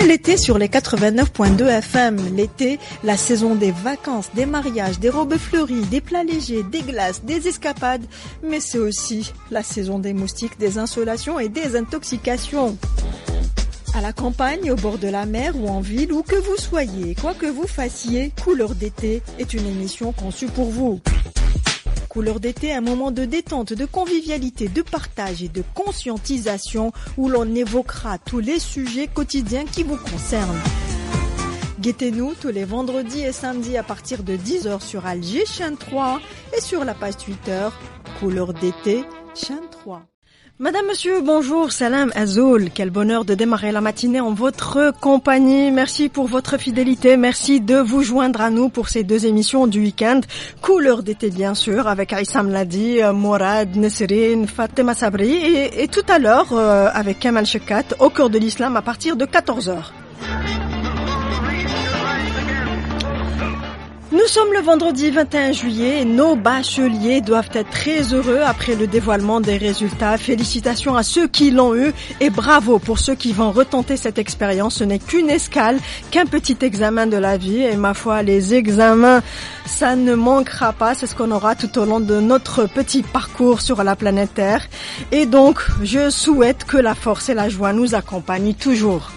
l'été sur les 89.2 FM. L'été, la saison des vacances, des mariages, des robes fleuries, des plats légers, des glaces, des escapades. Mais c'est aussi la saison des moustiques, des insolations et des intoxications. À la campagne, au bord de la mer ou en ville, où que vous soyez, quoi que vous fassiez, Couleur d'été est une émission conçue pour vous. Couleur d'été, un moment de détente, de convivialité, de partage et de conscientisation où l'on évoquera tous les sujets quotidiens qui vous concernent. Guettez-nous tous les vendredis et samedis à partir de 10h sur Alger, chaîne 3 et sur la page Twitter Couleur d'été, chaîne 3. Madame, monsieur, bonjour, salam Azoul. Quel bonheur de démarrer la matinée en votre compagnie. Merci pour votre fidélité. Merci de vous joindre à nous pour ces deux émissions du week-end. Couleur d'été, bien sûr, avec Aïssam Ladi, Mourad, Nesrine, Fatima Sabri et tout à l'heure avec Kamal Chekat au cœur de l'islam à partir de 14h. Nous sommes le vendredi 21 juillet et nos bacheliers doivent être très heureux après le dévoilement des résultats. Félicitations à ceux qui l'ont eu et bravo pour ceux qui vont retenter cette expérience. Ce n'est qu'une escale, qu'un petit examen de la vie et ma foi, les examens, ça ne manquera pas. C'est ce qu'on aura tout au long de notre petit parcours sur la planète Terre. Et donc, je souhaite que la force et la joie nous accompagnent toujours.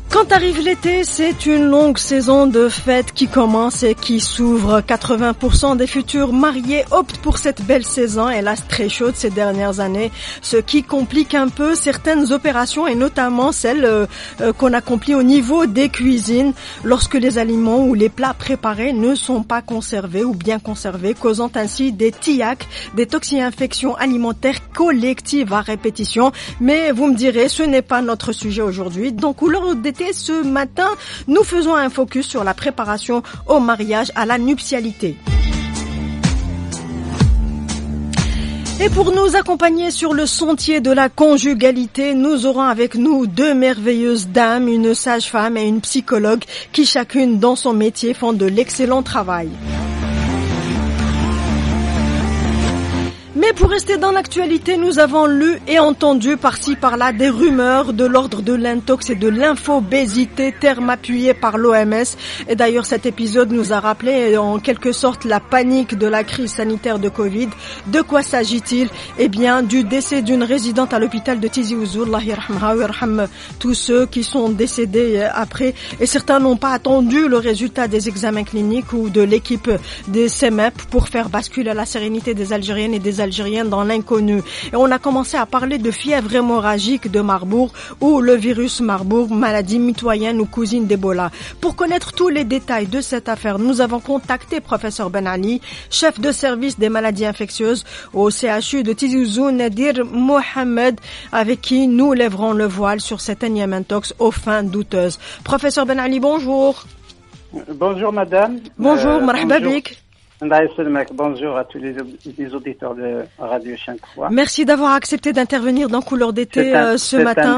Quand arrive l'été, c'est une longue saison de fêtes qui commence et qui s'ouvre. 80% des futurs mariés optent pour cette belle saison, hélas très chaude ces dernières années, ce qui complique un peu certaines opérations et notamment celles qu'on accomplit au niveau des cuisines lorsque les aliments ou les plats préparés ne sont pas conservés ou bien conservés, causant ainsi des TIAC, des toxi-infections alimentaires collectives à répétition. Mais vous me direz, ce n'est pas notre sujet aujourd'hui. Donc, Couleur d'été, ce matin, nous faisons un focus sur la préparation au mariage, à la nuptialité. Et pour nous accompagner sur le sentier de la conjugalité, nous aurons avec nous deux merveilleuses dames, une sage-femme et une psychologue qui chacune dans son métier font de l'excellent travail. Mais pour rester dans l'actualité, nous avons lu et entendu par-ci par-là des rumeurs de l'ordre de l'intox et de l'infobésité, terme appuyé par l'OMS. Et d'ailleurs, cet épisode nous a rappelé en quelque sorte la panique de la crise sanitaire de Covid. De quoi s'agit-il? Eh bien, du décès d'une résidente à l'hôpital de Tizi Ouzou, Allah yarhamha wa yarham tous ceux qui sont décédés après. Et certains n'ont pas attendu le résultat des examens cliniques ou de l'équipe des CEMEP pour faire basculer la sérénité des Algériennes et des Algériens dans l'inconnu. Et on a commencé à parler de fièvre hémorragique de Marbourg ou le virus Marbourg, maladie mitoyenne ou cousine d'Ebola. Pour connaître tous les détails de cette affaire, nous avons contacté professeur Ben Ali, chef de service des maladies infectieuses au CHU de Tizi Ouzou, Nadir Mohamed, avec qui nous lèverons le voile sur cette énième intox aux fins douteuses. Professeur Ben Ali, bonjour. Bonjour madame. Bonjour, marhaba bik. Bonjour à tous les auditeurs de Radio Chaîne 3. Merci d'avoir accepté d'intervenir dans Couleur d'été ce matin.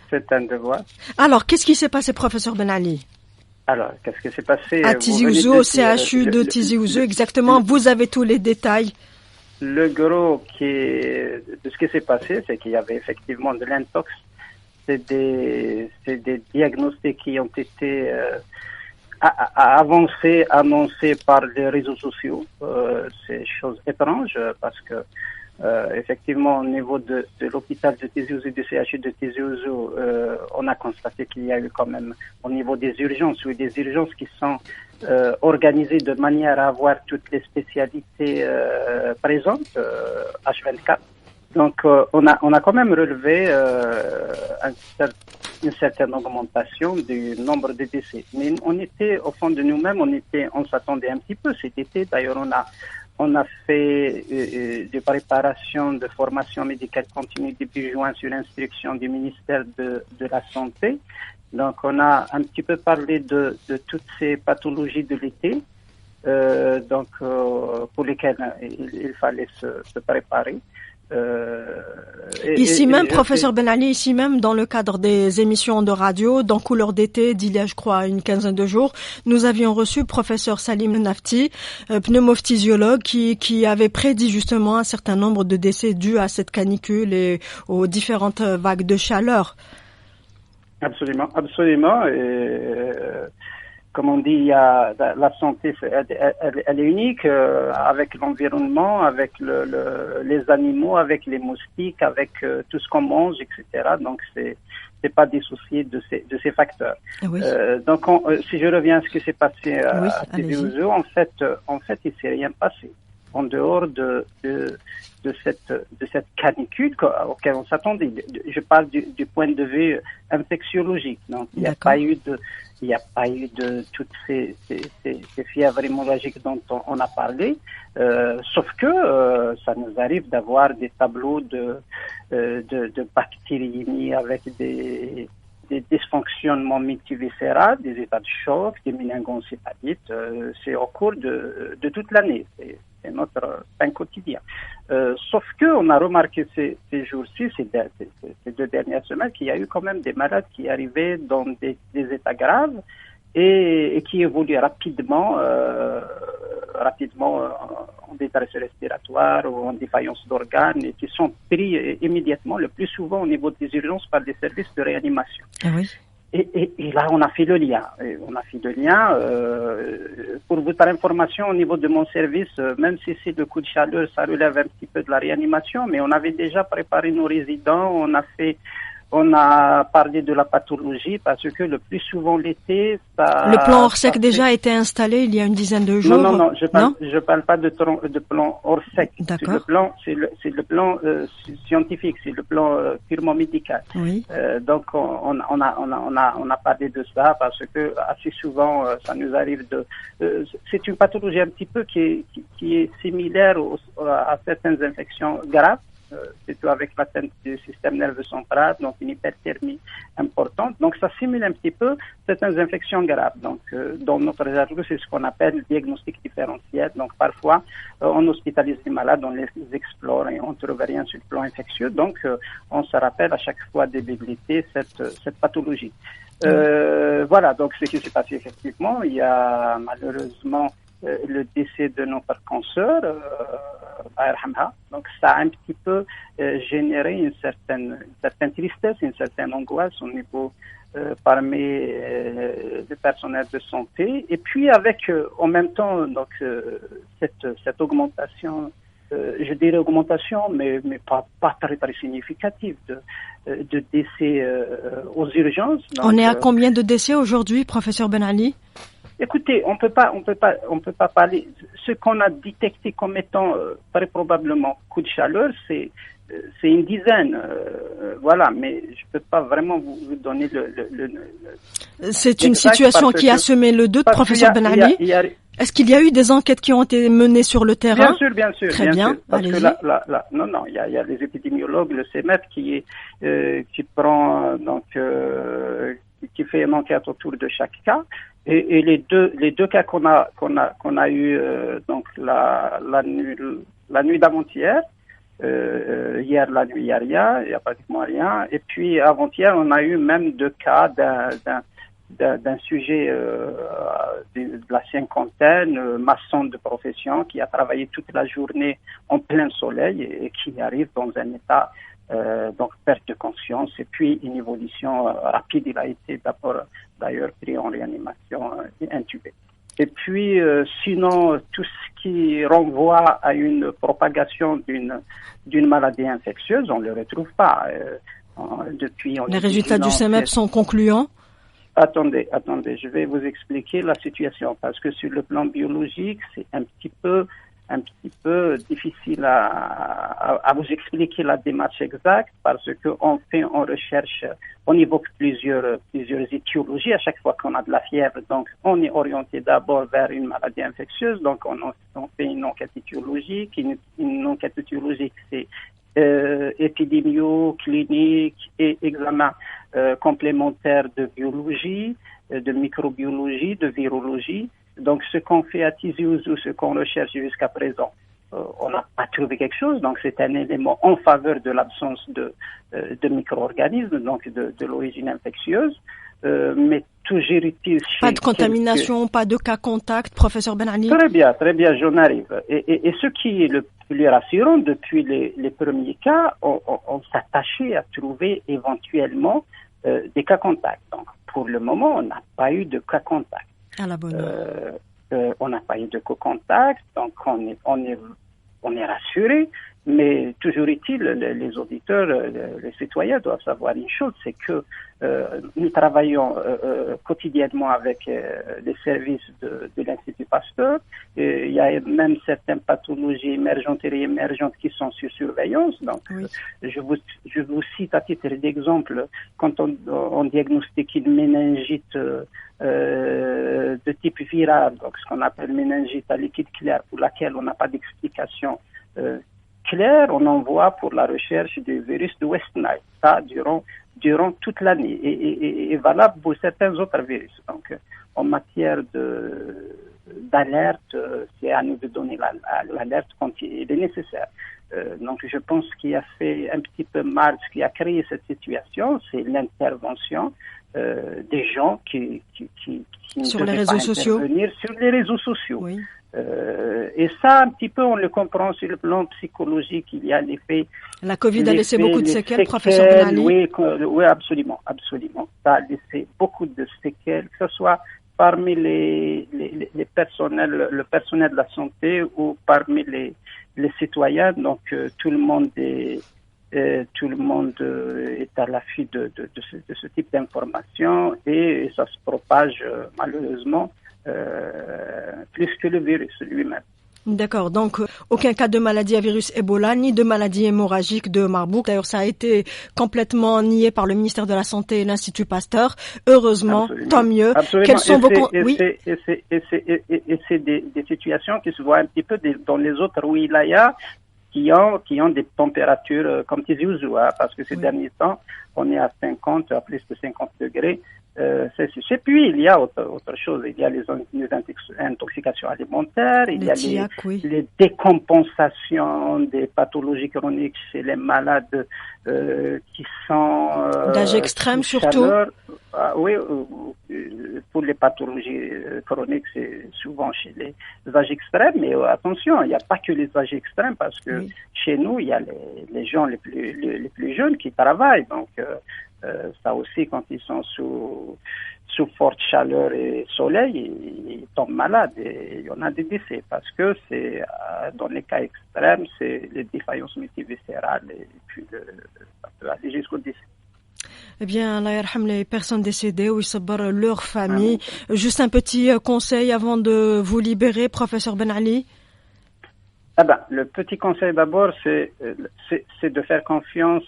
C'est un devoir. Alors, qu'est-ce qui s'est passé, professeur Ben Ali? Alors, qu'est-ce qui s'est passé à Tizi Ouzou, au CHU de Tizi Ouzou, exactement. Vous avez tous les détails. Le gros de ce qui s'est passé, c'est qu'il y avait effectivement de l'intox. C'est des diagnostics qui ont été annoncé par les réseaux sociaux. C'est chose étrange parce que effectivement au niveau de l'hôpital de Tizi Ouzou, du CHU de Tizi Ouzou, on a constaté qu'il y a eu quand même au niveau des urgences qui sont organisées de manière à avoir toutes les spécialités présentes H24. Donc on a quand même relevé une certaine augmentation du nombre de décès. Mais on était au fond de nous-mêmes, on s'attendait un petit peu cet été. D'ailleurs, on a fait des préparations de formation médicale continue début juin sur instruction du ministère de la Santé. Donc on a un petit peu parlé de toutes ces pathologies de l'été. Pour lesquelles il fallait se préparer. Ici même, professeur Ben Ali, ici même, dans le cadre des émissions de radio, dans Couleur d'été, d'il y a, je crois, une quinzaine de jours, nous avions reçu professeur Salim Nafti, pneumophysiologue, qui avait prédit justement un certain nombre de décès dus à cette canicule et aux différentes vagues de chaleur. Absolument, absolument. Comme on dit, il y a la santé, elle est unique avec l'environnement, avec les animaux, avec les moustiques, avec tout ce qu'on mange, etc. Donc c'est pas dissocié de ces facteurs. Oui. Donc si je reviens à ce qui s'est passé à Tizi-Ouzou, en fait il s'est rien passé en dehors de cette canicule auquel on s'attendait. Je parle du point de vue infectiologique. Donc il n'y a pas eu de toutes ces fièvres hémorragiques dont on a parlé, sauf que ça nous arrive d'avoir des tableaux de bactériémie avec des dysfonctionnements multiviscérales, des états de choc, des méningoencéphalites. C'est au cours de toute l'année. C'est notre pain quotidien. Sauf que on a remarqué ces jours-ci, ces 2 dernières semaines, qu'il y a eu quand même des malades qui arrivaient dans des états graves et qui évoluent rapidement en détresse respiratoire ou en défaillance d'organes et qui sont pris immédiatement, le plus souvent au niveau des urgences, par des services de réanimation. Ah oui. Et là, on a fait le lien. Pour votre information, au niveau de mon service, même si c'est le coup de chaleur, ça relève un petit peu de la réanimation, mais on avait déjà préparé nos résidents, on a parlé de la pathologie parce que le plus souvent l'été, Le plan Orsec déjà a été installé il y a une dizaine de jours. Non, je parle pas de plan Orsec. D'accord. C'est le plan scientifique, c'est le plan purement médical. Oui. Donc on a parlé de ça parce que assez souvent ça nous arrive c'est une pathologie un petit peu qui est similaire à certaines infections graves. Surtout avec l'atteinte du système nerveux central, donc une hyperthermie importante. Donc, ça simule un petit peu certaines infections graves. Donc, dans notre jargon, c'est ce qu'on appelle le diagnostic différentiel. Donc, parfois, on hospitalise les malades, on les explore et on ne trouve rien sur le plan infectieux. Donc, on se rappelle à chaque fois de débiliter cette pathologie. Voilà, donc ce qui s'est passé effectivement, il y a malheureusement le décès de notre consoeur, donc ça a un petit peu généré une certaine tristesse, une certaine angoisse au niveau parmi le personnel de santé. Et puis avec en même temps donc cette augmentation, je dirais augmentation, mais pas très très significative de décès aux urgences. Donc, on est à combien de décès aujourd'hui, professeur Ben Ali? Écoutez, on peut pas parler. Ce qu'on a détecté comme étant très probablement coup de chaleur, c'est une dizaine, voilà. Mais je peux pas vraiment vous donner le c'est une situation qui a semé le doute, professeur Ben Ali. Est-ce qu'il y a eu des enquêtes qui ont été menées sur le terrain? Bien sûr. Très bien. Parce que là, non, il y a les épidémiologues, le CEMEP qui prend qui fait une enquête autour de chaque cas. Et les deux cas qu'on a eu donc la nuit d'avant-hier, hier la nuit il y a pratiquement rien, et puis avant-hier on a eu même 2 cas d'un sujet de la cinquantaine, maçon de profession, qui a travaillé toute la journée en plein soleil et qui arrive dans un état donc perte de conscience et puis une évolution rapide. Il a été d'abord d'ailleurs pris en réanimation et intubé. Et puis sinon tout ce qui renvoie à une propagation d'une maladie infectieuse, on ne le retrouve pas. Depuis les résultats du CEMEP sont concluants? Attendez, je vais vous expliquer la situation parce que sur le plan biologique, c'est un petit peu difficile à vous expliquer la démarche exacte parce qu'on recherche, on évoque plusieurs étiologies à chaque fois qu'on a de la fièvre. Donc, on est orienté d'abord vers une maladie infectieuse. Donc, on fait une enquête étiologique. Une enquête étiologique, c'est épidémio, clinique et examen complémentaire de biologie, de microbiologie, de virologie. Donc, ce qu'on fait à Tizi Ouzou, ce qu'on recherche jusqu'à présent, on n'a pas trouvé quelque chose. Donc, c'est un élément en faveur de l'absence de micro-organismes, donc de l'origine infectieuse. Mais toujours utile. Pas de contamination, pas de cas contact, professeur Ben Ali? Très bien, j'en arrive. Et ce qui est le plus rassurant, depuis les premiers cas, on s'attachait à trouver éventuellement des cas contacts. Donc, pour le moment, on n'a pas eu de cas contacts. À la bonne heure. On n'a pas eu de cas contacts, donc on est rassuré. Mais toujours est-il, les auditeurs, les citoyens doivent savoir une chose, c'est que nous travaillons quotidiennement avec les services de l'Institut Pasteur. Il y a même certaines pathologies émergentes et réémergentes qui sont sur surveillance. Donc, oui. je vous cite à titre d'exemple, quand on diagnostique une méningite de type viral, donc ce qu'on appelle méningite à liquide clair, pour laquelle on n'a pas d'explication clair, on envoie pour la recherche du virus de West Nile, ça durant toute l'année et valable pour certains autres virus. Donc, en matière d'alerte, c'est à nous de donner l'alerte quand il est nécessaire. Donc, je pense ce qui a fait un petit peu mal, ce qui a créé cette situation, c'est l'intervention des gens qui sur les réseaux sociaux. Sur les réseaux sociaux. Oui. Et ça, un petit peu, on le comprend sur le plan psychologique. Il y a l'effet. La Covid a laissé beaucoup de séquelles, professeur Ben Ali. Oui, absolument. Ça a laissé beaucoup de séquelles, que ce soit parmi les personnels, le personnel de la santé ou parmi les citoyens. Donc, tout le monde est à l'affût de ce type d'informations et ça se propage malheureusement plus que le virus lui-même. D'accord, donc aucun cas de maladie à virus Ebola ni de maladie hémorragique de Marbourg. D'ailleurs, ça a été complètement nié par le ministère de la Santé et l'Institut Pasteur. Heureusement, absolument. Tant mieux. Absolument. Quels sont c'est des situations qui se voient un petit peu dans les autres wilayas qui ont des températures comme Tizi Ouzou, parce que ces derniers temps, on est à 50, à plus de 50 degrés. Et puis, il y a autre chose. Il y a les intoxications alimentaires, il y a les décompensations des pathologies chroniques chez les malades qui sont d'âge extrême surtout. Oui, pour les pathologies chroniques, c'est souvent chez les âges extrêmes. Mais attention, il n'y a pas que les âges extrêmes parce que chez nous, il y a les gens les plus jeunes qui travaillent. Donc, ça aussi, quand ils sont sous forte chaleur et soleil, ils tombent malades et il y en a des décès parce que c'est dans les cas extrêmes, c'est les défaillances multiviscérales et puis ça peut aller jusqu'au décès. Eh bien, Allah yarham les personnes décédées ou ils leur famille. Juste un petit conseil avant de vous libérer, professeur Ben Ali. Le petit conseil d'abord, c'est de faire confiance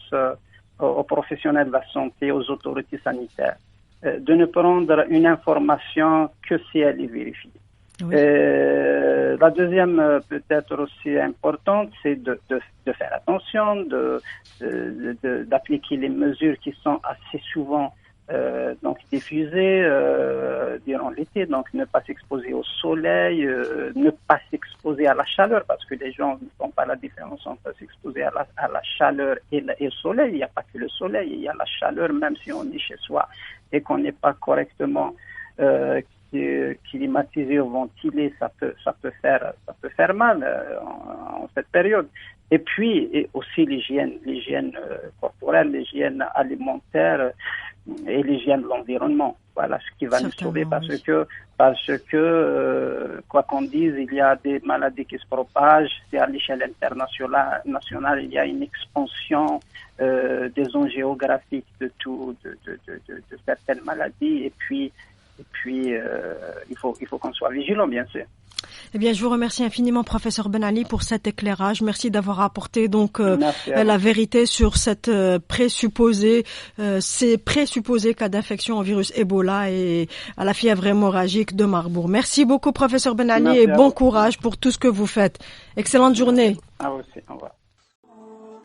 aux professionnels de la santé, aux autorités sanitaires, de ne prendre une information que si elle est vérifiée. Oui. La deuxième, peut-être aussi importante, c'est de faire attention, d'appliquer les mesures qui sont assez souvent donc diffusées durant l'été, donc ne pas s'exposer au soleil, ne pas s'exposer à la chaleur, parce que les gens ne font pas la différence entre s'exposer à la chaleur et le soleil. Il n'y a pas que le soleil, il y a la chaleur, même si on est chez soi et qu'on n'est pas correctement climatisé ou ventilé, ça peut faire mal en cette période. Et puis aussi l'hygiène corporelle, l'hygiène alimentaire et l'hygiène de l'environnement. Voilà ce qui va nous sauver parce que quoi qu'on dise, il y a des maladies qui se propagent. C'est à l'échelle internationale, il y a une expansion des zones géographiques de certaines maladies. Et puis il faut qu'on soit vigilant, bien sûr. Eh bien, je vous remercie infiniment, professeur Ben Ali, pour cet éclairage. Merci d'avoir apporté donc la vérité sur cette ces présupposés cas d'infection au virus Ebola et à la fièvre hémorragique de Marbourg. Merci beaucoup, professeur Ben Ali, et bon courage pour tout ce que vous faites. Excellente journée. À vous aussi. Au revoir.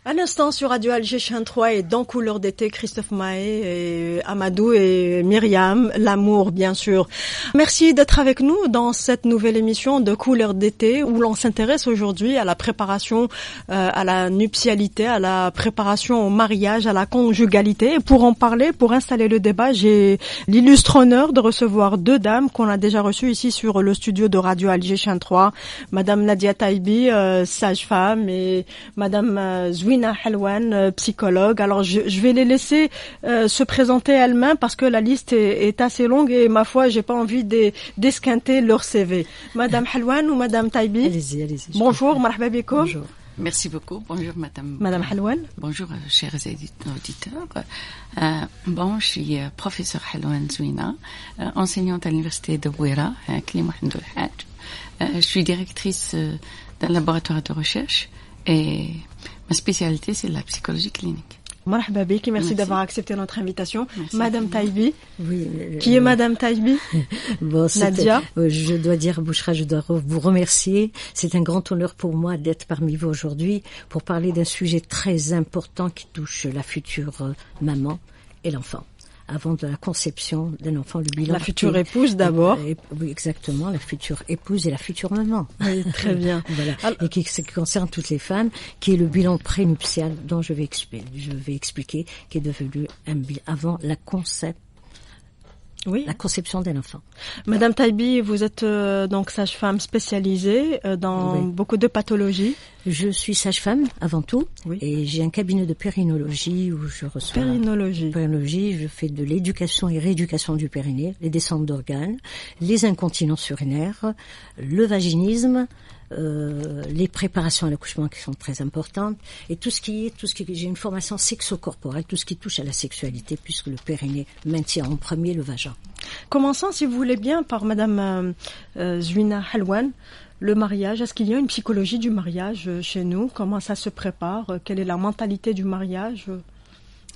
À l'instant sur Radio Alger 3 et dans Couleur d'été, Christophe Mahé et Amadou et Myriam, l'amour bien sûr. Merci d'être avec nous dans cette nouvelle émission de Couleur d'été où l'on s'intéresse aujourd'hui à la préparation à la nuptialité, à la préparation au mariage, à la conjugalité. Et pour en parler, pour installer le débat, j'ai l'illustre honneur de recevoir deux dames qu'on a déjà reçues ici sur le studio de Radio Alger 3, Madame Nadia Taibi, sage-femme, et Madame Zwina Helwan, psychologue. Alors je vais les laisser se présenter elles-mêmes parce que la liste est assez longue et ma foi, j'ai pas envie d'esquinter leur CV. Madame Helwan ou Madame Taibi? Allez-y. Bonjour, marhaba bikoum. Bonjour. Merci beaucoup. Bonjour, Madame. Madame Helwan. Bonjour, chers auditeurs. Je suis professeure Helwan Zwina, enseignante à l'université de Bouira, à Klim Mohamed El Hadj. Je suis directrice d'un laboratoire de recherche et ma spécialité, c'est la psychologie clinique. Marhaba bik, merci d'avoir accepté notre invitation. Merci. Madame Taibi. Oui. Qui est Madame Taibi? Nadia. Je dois dire, Bouchra, je dois vous remercier. C'est un grand honneur pour moi d'être parmi vous aujourd'hui pour parler d'un sujet très important qui touche la future maman et l'enfant. Avant de la conception d'un enfant, le bilan. La future épouse d'abord. Oui, exactement, la future épouse et la future maman. Oui, très bien. Voilà. Et qui concerne toutes les femmes, qui est le bilan prénuptial dont je vais expliquer, qui est devenu un bilan avant la conception d'un enfant. Madame Taibi, vous êtes donc sage-femme spécialisée dans beaucoup de pathologies. Je suis sage-femme avant tout, et j'ai un cabinet de périnologie où je reçois... Périnologie, je fais de l'éducation et rééducation du périnée, les descentes d'organes, les incontinences urinaires, le vaginisme, les préparations à l'accouchement qui sont très importantes, et j'ai une formation sexo-corporelle, tout ce qui touche à la sexualité, puisque le périnée maintient en premier le vagin. Commençons, si vous voulez bien, par Madame Zwina Helwan. Le mariage, est-ce qu'il y a une psychologie du mariage chez nous? Comment ça se prépare? Quelle est la mentalité du mariage?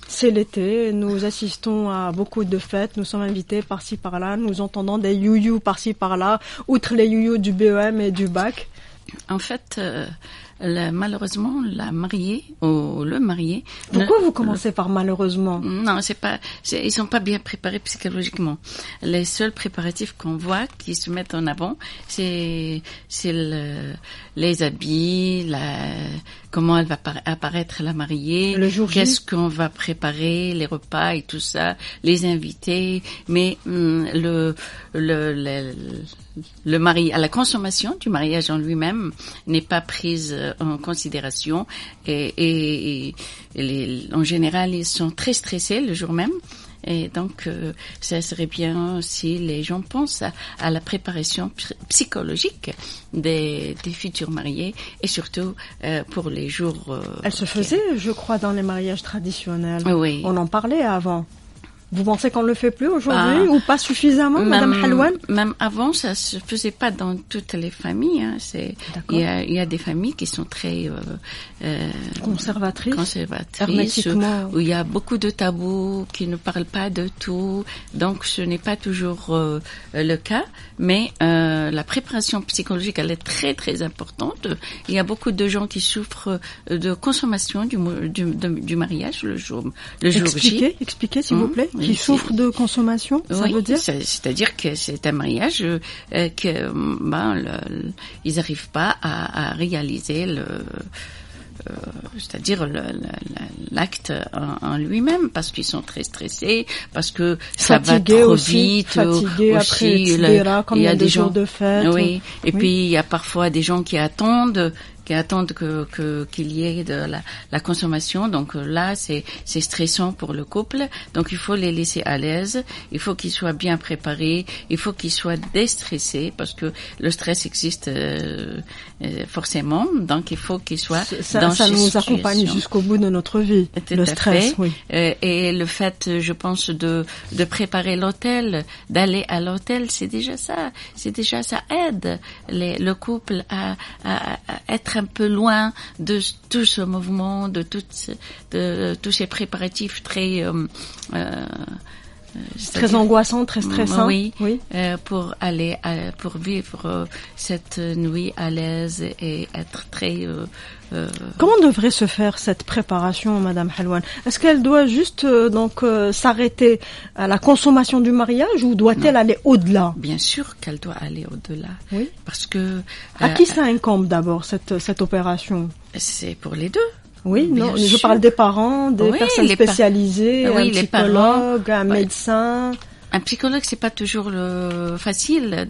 C'est l'été, nous assistons à beaucoup de fêtes, nous sommes invités par-ci par-là, nous entendons des you-you par-ci par-là, outre les you-you du BEM et du bac. En fait, malheureusement, la mariée ou le marié... Pourquoi vous commencez par malheureusement? Non, ils sont pas bien préparés psychologiquement. Les seuls préparatifs qu'on voit qui se mettent en avant, c'est les habits, comment elle va apparaître la mariée, le jour J. Qu'est-ce qu'on va préparer, les repas et tout ça, les invités, mais le mariage, la consommation du mariage en lui-même n'est pas prise en considération et en général ils sont très stressés le jour même. Et donc, ça serait bien si les gens pensent à la préparation psychologique des futurs mariés et surtout pour les jours... Elle se faisait, je crois, dans les mariages traditionnels. Oui. On en parlait avant. Vous pensez qu'on le fait plus aujourd'hui ou pas suffisamment, Madame Helwan? Même avant, ça se faisait pas dans toutes les familles. Hein. Il y a des familles qui sont très conservatrices, hermétiquement. où il y a beaucoup de tabous, qui ne parlent pas de tout. Donc, ce n'est pas toujours le cas. Mais la préparation psychologique, elle est très très importante. Il y a beaucoup de gens qui souffrent de consommation du mariage le jour J. Expliquez, s'il vous plaît. Qui souffrent de consommation, ça veut dire? C'est-à-dire que c'est un mariage que ils n'arrivent pas à réaliser c'est-à-dire l'acte en lui-même, parce qu'ils sont très stressés, parce que ça va trop vite. Fatigués après, etc., comme il y a des jours de fête. Oui. Et puis il y a parfois des gens qui attendent qu'il y ait de la consommation. Donc là, c'est stressant pour le couple. Donc il faut les laisser à l'aise. Il faut qu'ils soient bien préparés. Il faut qu'ils soient déstressés parce que le stress existe forcément. Donc il faut qu'ils soient dans ça nous accompagne jusqu'au bout de notre vie. Le stress, oui. Et le fait, je pense, de préparer l'hôtel, d'aller à l'hôtel, c'est déjà ça. Ça aide le couple à être un peu loin de tout ce mouvement, de tous ces préparatifs très Très angoissant, très stressant. Oui. Pour vivre cette nuit à l'aise et être très. Comment devrait se faire cette préparation, Madame Halouane? Est-ce qu'elle doit juste s'arrêter à la consommation du mariage ou doit-elle aller au-delà? Bien sûr qu'elle doit aller au-delà. Oui. Parce que à qui ça incombe d'abord cette opération? C'est pour les deux. Oui, non, je parle des parents, des personnes spécialisées, un psychologue, un médecin. Un psychologue, c'est pas toujours facile.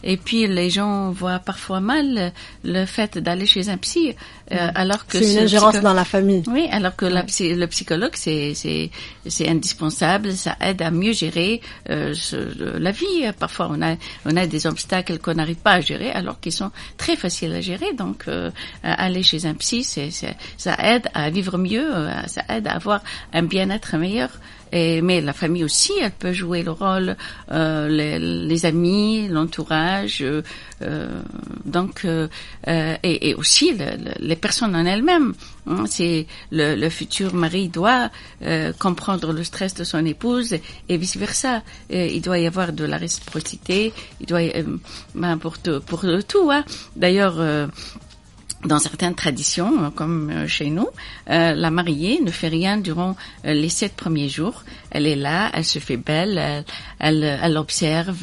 Et puis, les gens voient parfois mal le fait d'aller chez un psy, alors que c'est une ingérence dans la famille. Oui, alors que le psychologue, c'est indispensable. Ça aide à mieux gérer la vie. Parfois, on a des obstacles qu'on n'arrive pas à gérer, alors qu'ils sont très faciles à gérer. Donc, aller chez un psy, ça aide à vivre mieux. Ça aide à avoir un bien-être meilleur. Mais la famille aussi, elle peut jouer le rôle, les amis, l'entourage, et aussi les personnes en elles-mêmes. C'est le futur mari doit comprendre le stress de son épouse et vice versa. Il doit y avoir de la réciprocité. Il doit pour tout. Hein. D'ailleurs. Dans certaines traditions, comme chez nous, la mariée ne fait rien durant les 7 premiers jours. Elle est là, elle se fait belle, elle observe,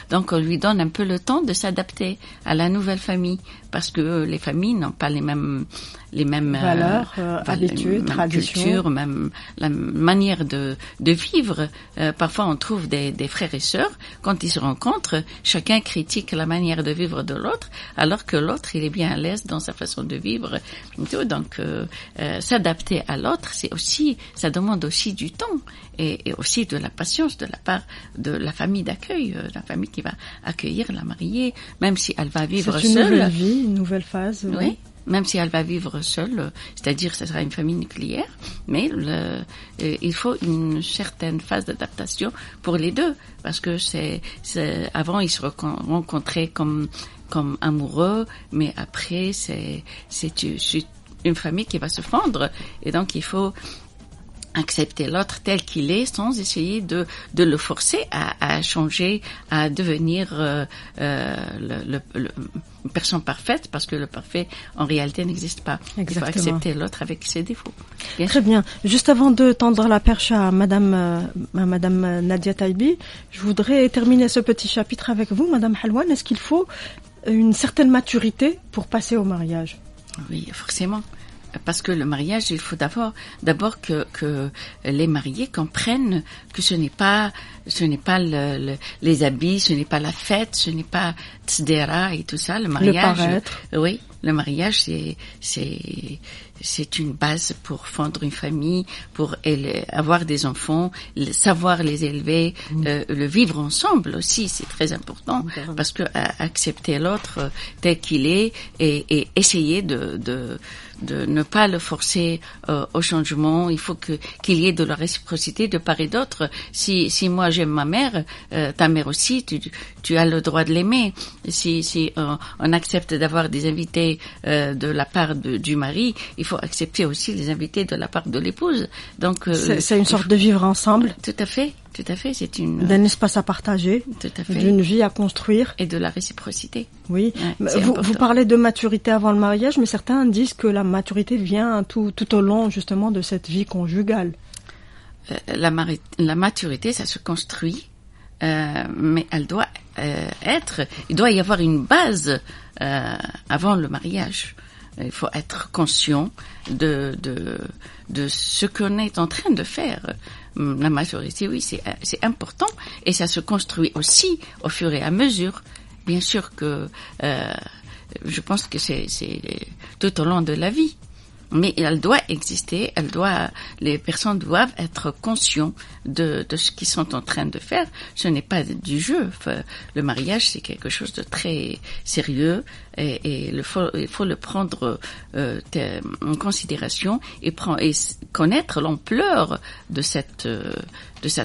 donc on lui donne un peu le temps de s'adapter à la nouvelle famille, parce que les familles n'ont pas les mêmes valeurs, habitudes, traditions, culture, même la manière de vivre. Parfois, on trouve des frères et sœurs, quand ils se rencontrent, chacun critique la manière de vivre de l'autre, alors que l'autre, il est bien à l'aise dans sa façon de vivre. Donc, s'adapter à l'autre, ça demande aussi du temps et aussi de la patience de la part de la famille d'accueil, la famille qui va accueillir la mariée, même si elle va vivre seule. C'est une nouvelle vie, une nouvelle phase. Oui. Même si elle va vivre seule, c'est-à-dire ce sera une famille nucléaire, mais il faut une certaine phase d'adaptation pour les deux, parce que avant ils se rencontraient comme amoureux, mais après c'est une famille qui va se fondre, et donc il faut accepter l'autre tel qu'il est sans essayer de le forcer à changer, à devenir une personne parfaite, parce que le parfait en réalité n'existe pas. Exactement. Il faut accepter l'autre avec ses défauts. Très bien. Juste avant de tendre la perche à Madame Nadia Taïbi, je voudrais terminer ce petit chapitre avec vous, Madame Halouane. Est-ce qu'il faut une certaine maturité pour passer au mariage? Oui, forcément. Parce que le mariage, il faut d'abord que les mariés comprennent que ce n'est pas les habits, ce n'est pas la fête, ce n'est pas tzedera et tout ça. Le mariage, oui, le mariage c'est une base pour fondre une famille, pour avoir des enfants, savoir les élever, le vivre ensemble aussi, c'est très important, parce que accepter l'autre tel qu'il est et essayer de ne pas le forcer au changement. Il faut qu'il y ait de la réciprocité de part et d'autre. Si moi j'aime ma mère, ta mère aussi, tu as le droit de l'aimer. Si on accepte d'avoir des invités de la part du mari, il faut accepter aussi les invités de la part de l'épouse. Donc c'est une sorte de vivre ensemble. Tout à fait. C'est d'un espace à partager, d'une vie à construire et de la réciprocité. Oui. Vous parlez de maturité avant le mariage, mais certains disent que la maturité vient tout au long justement de cette vie conjugale. La maturité, ça se construit, mais elle doit il doit y avoir une base avant le mariage. Il faut être conscient de ce qu'on est en train de faire. La maturité, oui, c'est important, et ça se construit aussi au fur et à mesure. Bien sûr que je pense que c'est tout au long de la vie. Mais elle doit exister, les personnes doivent être conscients de ce qu'ils sont en train de faire. Ce n'est pas du jeu. Le mariage, c'est quelque chose de très sérieux, et il faut le prendre en considération et connaître l'ampleur de cette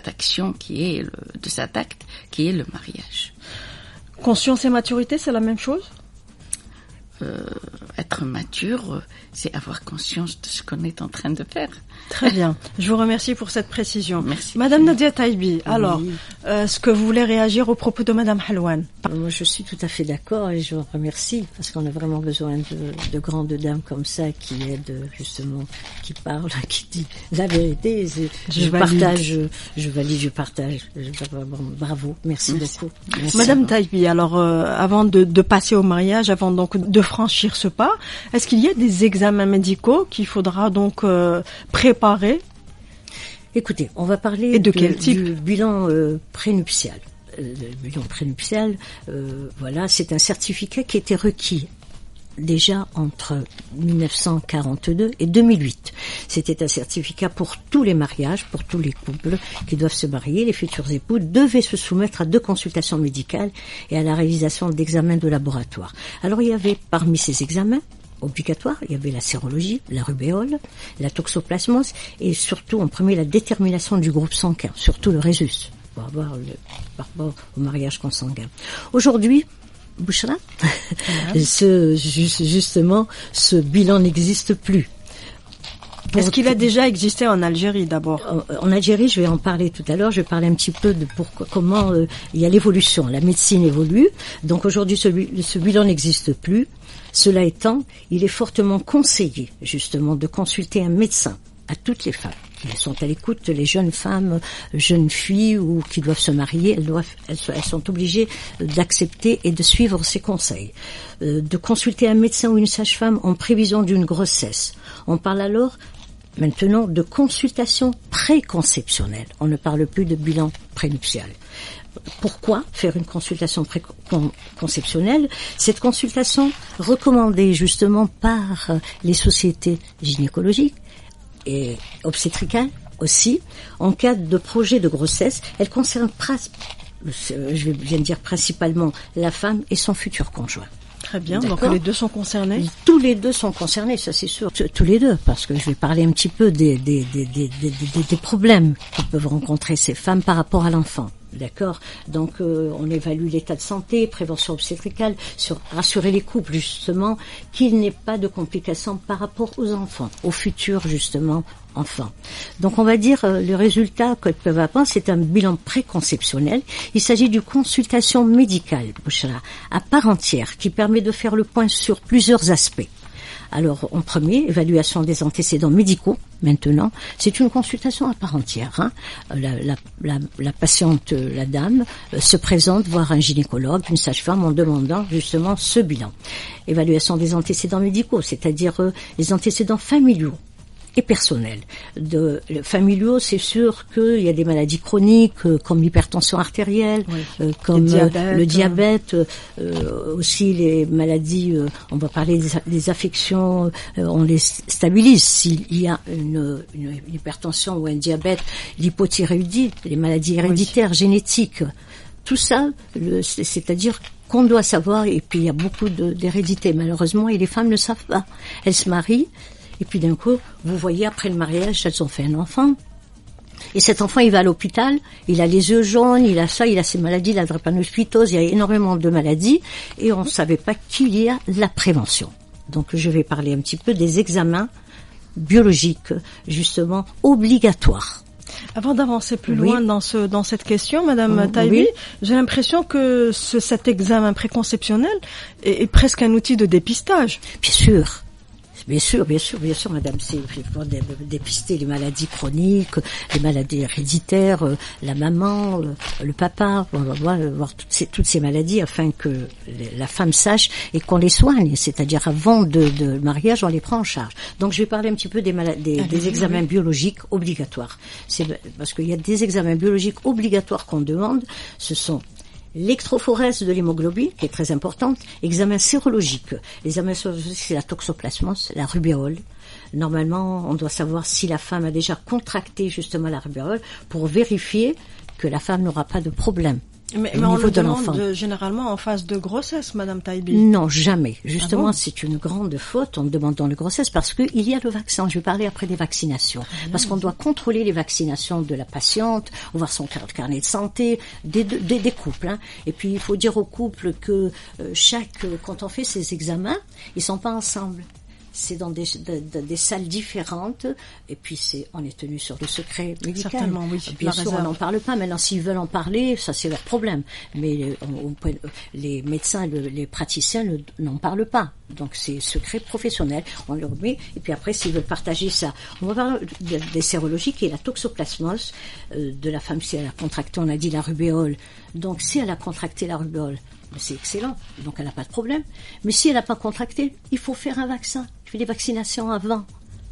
action de cet acte qui est le mariage. Conscience et maturité, c'est la même chose? Être être mature, c'est avoir conscience de ce qu'on est en train de faire. Très bien. Je vous remercie pour cette précision. Merci. Madame Nadia Taïbi, alors, est-ce que vous voulez réagir au propos de Madame Halouane? Moi, je suis tout à fait d'accord et je vous remercie parce qu'on a vraiment besoin de grandes dames comme ça qui aident justement, qui parlent, qui disent la vérité. Je partage. Bravo, merci beaucoup. Merci. Madame Taïbi, alors avant de passer au mariage, avant donc de franchir ce pas, est-ce qu'il y a des examens médicaux qu'il faudra donc préparer? Écoutez, on va parler de quel type? Du bilan prénuptial. Le bilan prénuptial, voilà, c'est un certificat qui était requis déjà entre 1942 et 2008. C'était un certificat pour tous les mariages, pour tous les couples qui doivent se marier. Les futurs époux devaient se soumettre à 2 consultations médicales et à la réalisation d'examens de laboratoire. Alors il y avait parmi ces examens obligatoires, il y avait la sérologie, la rubéole, la toxoplasmose et surtout en premier la détermination du groupe sanguin, surtout le rhésus, pour avoir par rapport au mariage consanguin. Aujourd'hui, Bouchra, justement, ce bilan n'existe plus. Est-ce qu'il a déjà existé en Algérie d'abord? En Algérie, je vais en parler tout à l'heure. Je vais parler un petit peu de comment il y a l'évolution. La médecine évolue. Donc aujourd'hui, ce bilan n'existe plus. Cela étant, il est fortement conseillé justement de consulter un médecin à toutes les femmes. Elles sont à l'écoute, les jeunes femmes, jeunes filles ou qui doivent se marier, elles sont obligées d'accepter et de suivre ces conseils. De consulter un médecin ou une sage-femme en prévision d'une grossesse. On parle alors maintenant de consultation préconceptionnelle. On ne parle plus de bilan prénuptial. Pourquoi faire une consultation préconceptionnelle? Cette consultation recommandée justement par les sociétés gynécologiques et obstétricale aussi, en cas de projet de grossesse, elle concerne je viens de dire principalement la femme et son futur conjoint. Très bien, donc les deux sont concernés? Tous les deux sont concernés, ça c'est sûr. Tous les deux, parce que je vais parler un petit peu des problèmes que peuvent rencontrer ces femmes par rapport à l'enfant. D'accord. Donc on évalue l'état de santé, prévention obstétricale, rassurer les couples justement qu'il n'ait pas de complications par rapport aux enfants, aux futurs justement enfants. Donc on va dire le résultat qu'elles peuvent avoir, c'est un bilan préconceptionnel. Il s'agit d'une consultation médicale, Bouchra, à part entière, qui permet de faire le point sur plusieurs aspects. Alors, en premier, évaluation des antécédents médicaux. Maintenant, c'est une consultation à part entière. Hein. La patiente, la dame, se présente voir un gynécologue, une sage-femme, en demandant justement ce bilan. Évaluation des antécédents médicaux, c'est-à-dire les antécédents familiaux et personnels. Familiaux, c'est sûr qu'il y a des maladies chroniques comme l'hypertension artérielle, comme le diabète, aussi les maladies, on va parler des affections, on les stabilise. S'il y a une hypertension ou un diabète, l'hypothyroïdie, les maladies héréditaires, génétiques, tout ça, c'est-à-dire qu'on doit savoir, et puis il y a beaucoup d'hérédité malheureusement, et les femmes ne savent pas. Elles se marient, et puis d'un coup, vous voyez, après le mariage, elles ont fait un enfant. Et cet enfant, il va à l'hôpital, il a les yeux jaunes, il a ça, il a ces maladies, la drépanocytose, il y a énormément de maladies, et on ne savait pas qu'il y a la prévention. Donc je vais parler un petit peu des examens biologiques, justement, obligatoires. Avant d'avancer plus loin dans cette question, Madame Taïbi, j'ai l'impression que cet examen préconceptionnel est presque un outil de dépistage. Bien sûr. Bien sûr, madame, c'est pour dépister les maladies chroniques, les maladies héréditaires, la maman, le papa, on va voir toutes ces maladies afin que la femme sache et qu'on les soigne, c'est-à-dire avant de mariage, on les prend en charge. Donc je vais parler un petit peu des examens biologiques obligatoires. C'est parce qu'il y a des examens biologiques obligatoires qu'on demande, ce sont l'électrophorèse de l'hémoglobine, qui est très importante, examen sérologique. L'examen sérologique, c'est la toxoplasmose, la rubéole. Normalement, on doit savoir si la femme a déjà contracté justement la rubéole pour vérifier que la femme n'aura pas de problème Mais on le demande généralement en phase de grossesse, Madame Taïbi. Non, jamais. Justement, c'est une grande faute en demandant la grossesse parce que il y a le vaccin. Je vais parler après des vaccinations. Parce qu'on doit contrôler les vaccinations de la patiente, voir son carnet de santé, des couples. Hein. Et puis, il faut dire aux couples que quand on fait ces examens, ils sont pas ensemble. C'est dans des salles différentes, et puis on est tenu sur le secret médical. Certainement, oui. Bien sûr, on n'en parle pas. Maintenant, s'ils veulent en parler, ça c'est leur problème. Mais les médecins, les praticiens n'en parlent pas. Donc c'est secret professionnel. On leur met, et puis après, s'ils veulent partager ça, on va parler des sérologies qui est la toxoplasmose de la femme si elle a contracté, on a dit la rubéole. Donc si elle a contracté la rubéole, c'est excellent, donc elle n'a pas de problème. Mais si elle n'a pas contracté, il faut faire un vaccin. Il fait des vaccinations avant.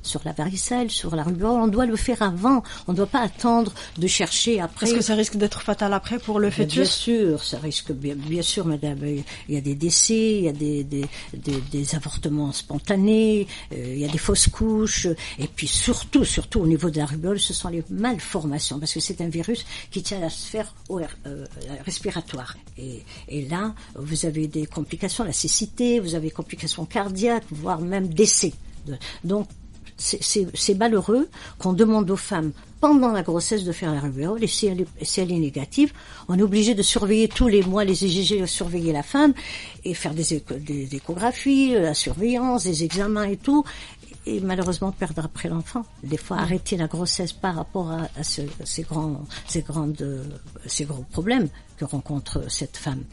Sur la varicelle, sur la rubéole, on doit le faire avant. On ne doit pas attendre de chercher après. Est-ce que ça risque d'être fatal après pour le fœtus? Bien sûr, ça risque, bien sûr, madame. Il y a des décès, il y a des avortements spontanés, il y a des fausses couches. Et puis surtout au niveau de la rubéole, ce sont les malformations, parce que c'est un virus qui tient à la sphère respiratoire. Et là, vous avez des complications, la cécité, vous avez des complications cardiaques, voire même décès. Donc, c'est malheureux qu'on demande aux femmes pendant la grossesse de faire la rubéole, et si elle est négative, on est obligé de surveiller tous les mois les EGG, surveiller la femme et faire des échographies, la surveillance, des examens et tout, et malheureusement perdre après l'enfant. Des fois arrêter la grossesse par rapport à ces gros problèmes que rencontre cette femme.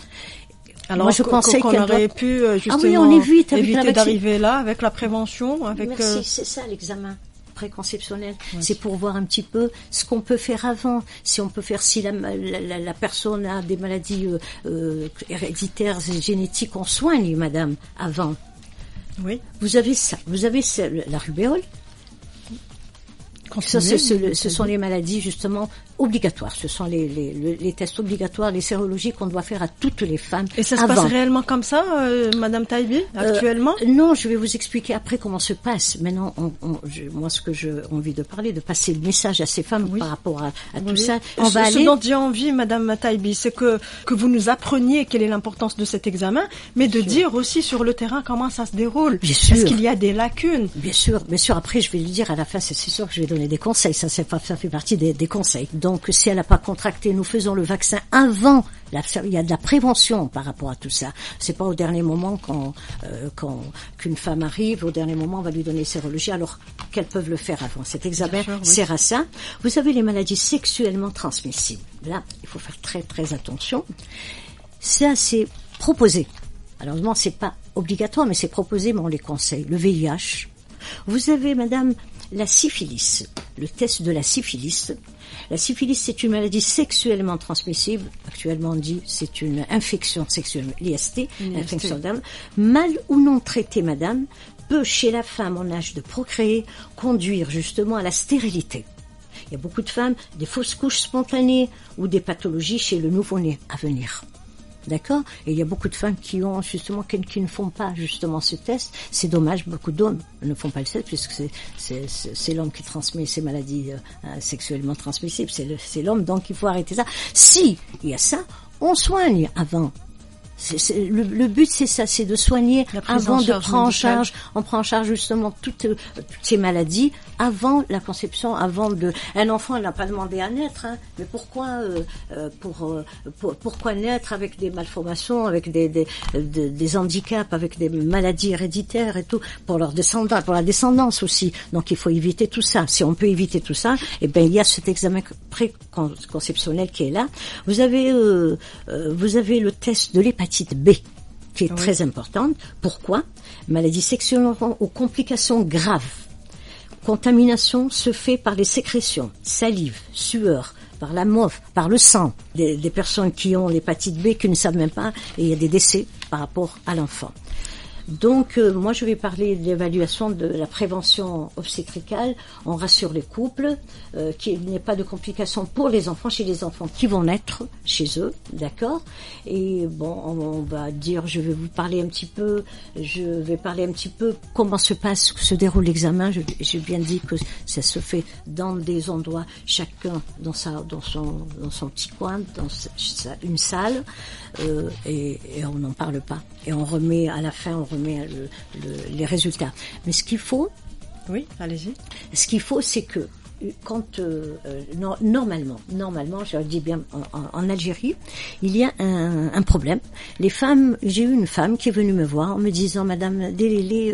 Alors, moi, je pensais qu'on aurait pu justement éviter d'arriver là avec la prévention. Merci, c'est ça l'examen préconceptionnel. Oui. C'est pour voir un petit peu ce qu'on peut faire avant. Si on peut faire, si la personne a des maladies héréditaires et génétiques, on soigne, madame, avant. Oui. Vous avez la rubéole. Ça, ce sont les maladies justement obligatoires. Ce sont les tests obligatoires, les sérologies qu'on doit faire à toutes les femmes. Et ça se passe réellement comme ça, Madame Taïbi, actuellement? Non, je vais vous expliquer après comment se passe. Maintenant, moi, ce que j'ai envie de parler, de passer le message à ces femmes par rapport à tout ça. Ce dont j'ai envie, Madame Taïbi, c'est que vous nous appreniez quelle est l'importance de cet examen, mais de dire aussi sur le terrain comment ça se déroule. Bien sûr. Est-ce qu'il y a des lacunes? Bien sûr. Après, je vais le dire à la fin, c'est sûr que je vais donner des conseils. Ça fait partie des conseils. Donc, si elle n'a pas contracté, nous faisons le vaccin avant. Il y a de la prévention par rapport à tout ça. C'est pas au dernier moment qu'une femme arrive, au dernier moment on va lui donner sérologie, alors qu'elles peuvent le faire avant. Cet examen sert à ça. Vous avez les maladies sexuellement transmissibles. Là, il faut faire très très attention. Ça, c'est proposé. Alors, non, c'est pas obligatoire, mais c'est proposé, mais on les conseille. Le VIH. Vous avez, madame, la syphilis, le test de la syphilis. La syphilis, c'est une maladie sexuellement transmissible. Actuellement, on dit c'est une infection sexuelle, l'IST, infection d'âme. Mal ou non traitée, madame, peut, chez la femme en âge de procréer, conduire justement à la stérilité. Il y a beaucoup de femmes, des fausses couches spontanées ou des pathologies chez le nouveau-né à venir. D'accord? Et il y a beaucoup de femmes qui ne font pas justement ce test. C'est dommage, beaucoup d'hommes ne font pas le test puisque c'est l'homme qui transmet ces maladies sexuellement transmissibles. C'est l'homme, donc il faut arrêter ça. Si il y a ça, on soigne avant. Le but, c'est ça, c'est de soigner avant de prendre en charge. On prend en charge justement toutes ces maladies avant la conception, un enfant, elle n'a pas demandé à naître, hein. Mais pourquoi naître avec des malformations, avec des handicaps, avec des maladies héréditaires et tout, pour la descendance aussi. Donc il faut éviter tout ça. Si on peut éviter tout ça, eh ben il y a cet examen préconceptionnel qui est là. Vous avez le test de l'hépatite B, qui est très importante. Pourquoi? Maladie sexuelle aux complications graves. Contamination se fait par les sécrétions, salive, sueur, par la mauve, par le sang. Des personnes qui ont l'hépatite B qui ne savent même pas, et il y a des décès par rapport à l'enfant. Donc, moi, je vais parler de l'évaluation de la prévention obstétricale. On rassure les couples qu'il n'y ait pas de complications pour les enfants, chez les enfants qui vont naître chez eux, d'accord. Et bon, on va dire, je vais parler un petit peu comment se déroule l'examen. J'ai bien dit que ça se fait dans des endroits, chacun dans son petit coin, dans une salle, et on n'en parle pas. Et on remet à la fin, les résultats. Mais ce qu'il faut... Oui, allez-y. Ce qu'il faut, c'est que quand normalement, je dis bien en Algérie, il y a un problème. Les femmes, j'ai eu une femme qui est venue me voir en me disant, Madame Delélé,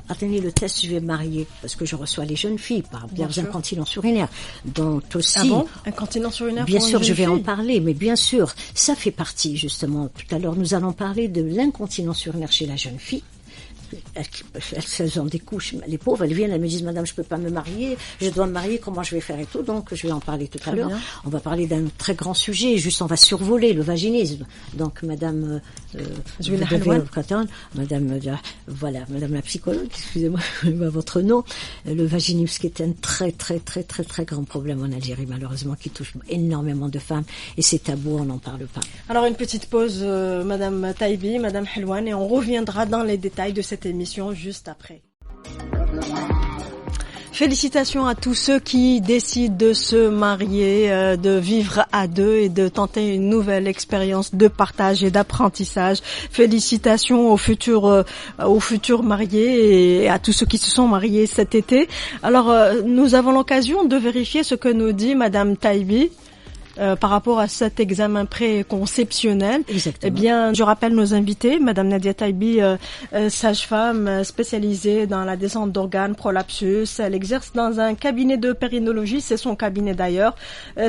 attendez le test, je vais me marier, parce que je reçois les jeunes filles par des incontinences urinaires. Donc aussi. Ah bon, incontinence urinaire. Bien sûr, je vais en parler, mais bien sûr, ça fait partie justement. Tout à l'heure, nous allons parler de l'incontinence urinaire chez la jeune fille. Elles ont des couches, les pauvres, elles viennent, elles me disent, Madame, je peux pas me marier, je dois me marier, comment je vais faire et tout. Donc, je vais en parler tout à l'heure. On va parler d'un très grand sujet, juste on va survoler le vaginisme. Donc, Madame, Madame la psychologue, excusez-moi, votre nom, le vaginisme qui est un très, très, très, très, très grand problème en Algérie, malheureusement, qui touche énormément de femmes, et c'est tabou, on n'en parle pas. Alors, une petite pause, Madame Taibi, Madame Helwan, et on reviendra dans les détails de cette émission juste après. Félicitations à tous ceux qui décident de se marier, de vivre à deux et de tenter une nouvelle expérience de partage et d'apprentissage. Félicitations aux futurs mariés et à tous ceux qui se sont mariés cet été. Alors, nous avons l'occasion de vérifier ce que nous dit Madame Taibi. Par rapport à cet examen préconceptionnel. Exactement. Eh bien, je rappelle nos invités, Madame Nadia Taibi, sage-femme spécialisée dans la descente d'organes, prolapsus. Elle exerce dans un cabinet de périnologie, c'est son cabinet d'ailleurs,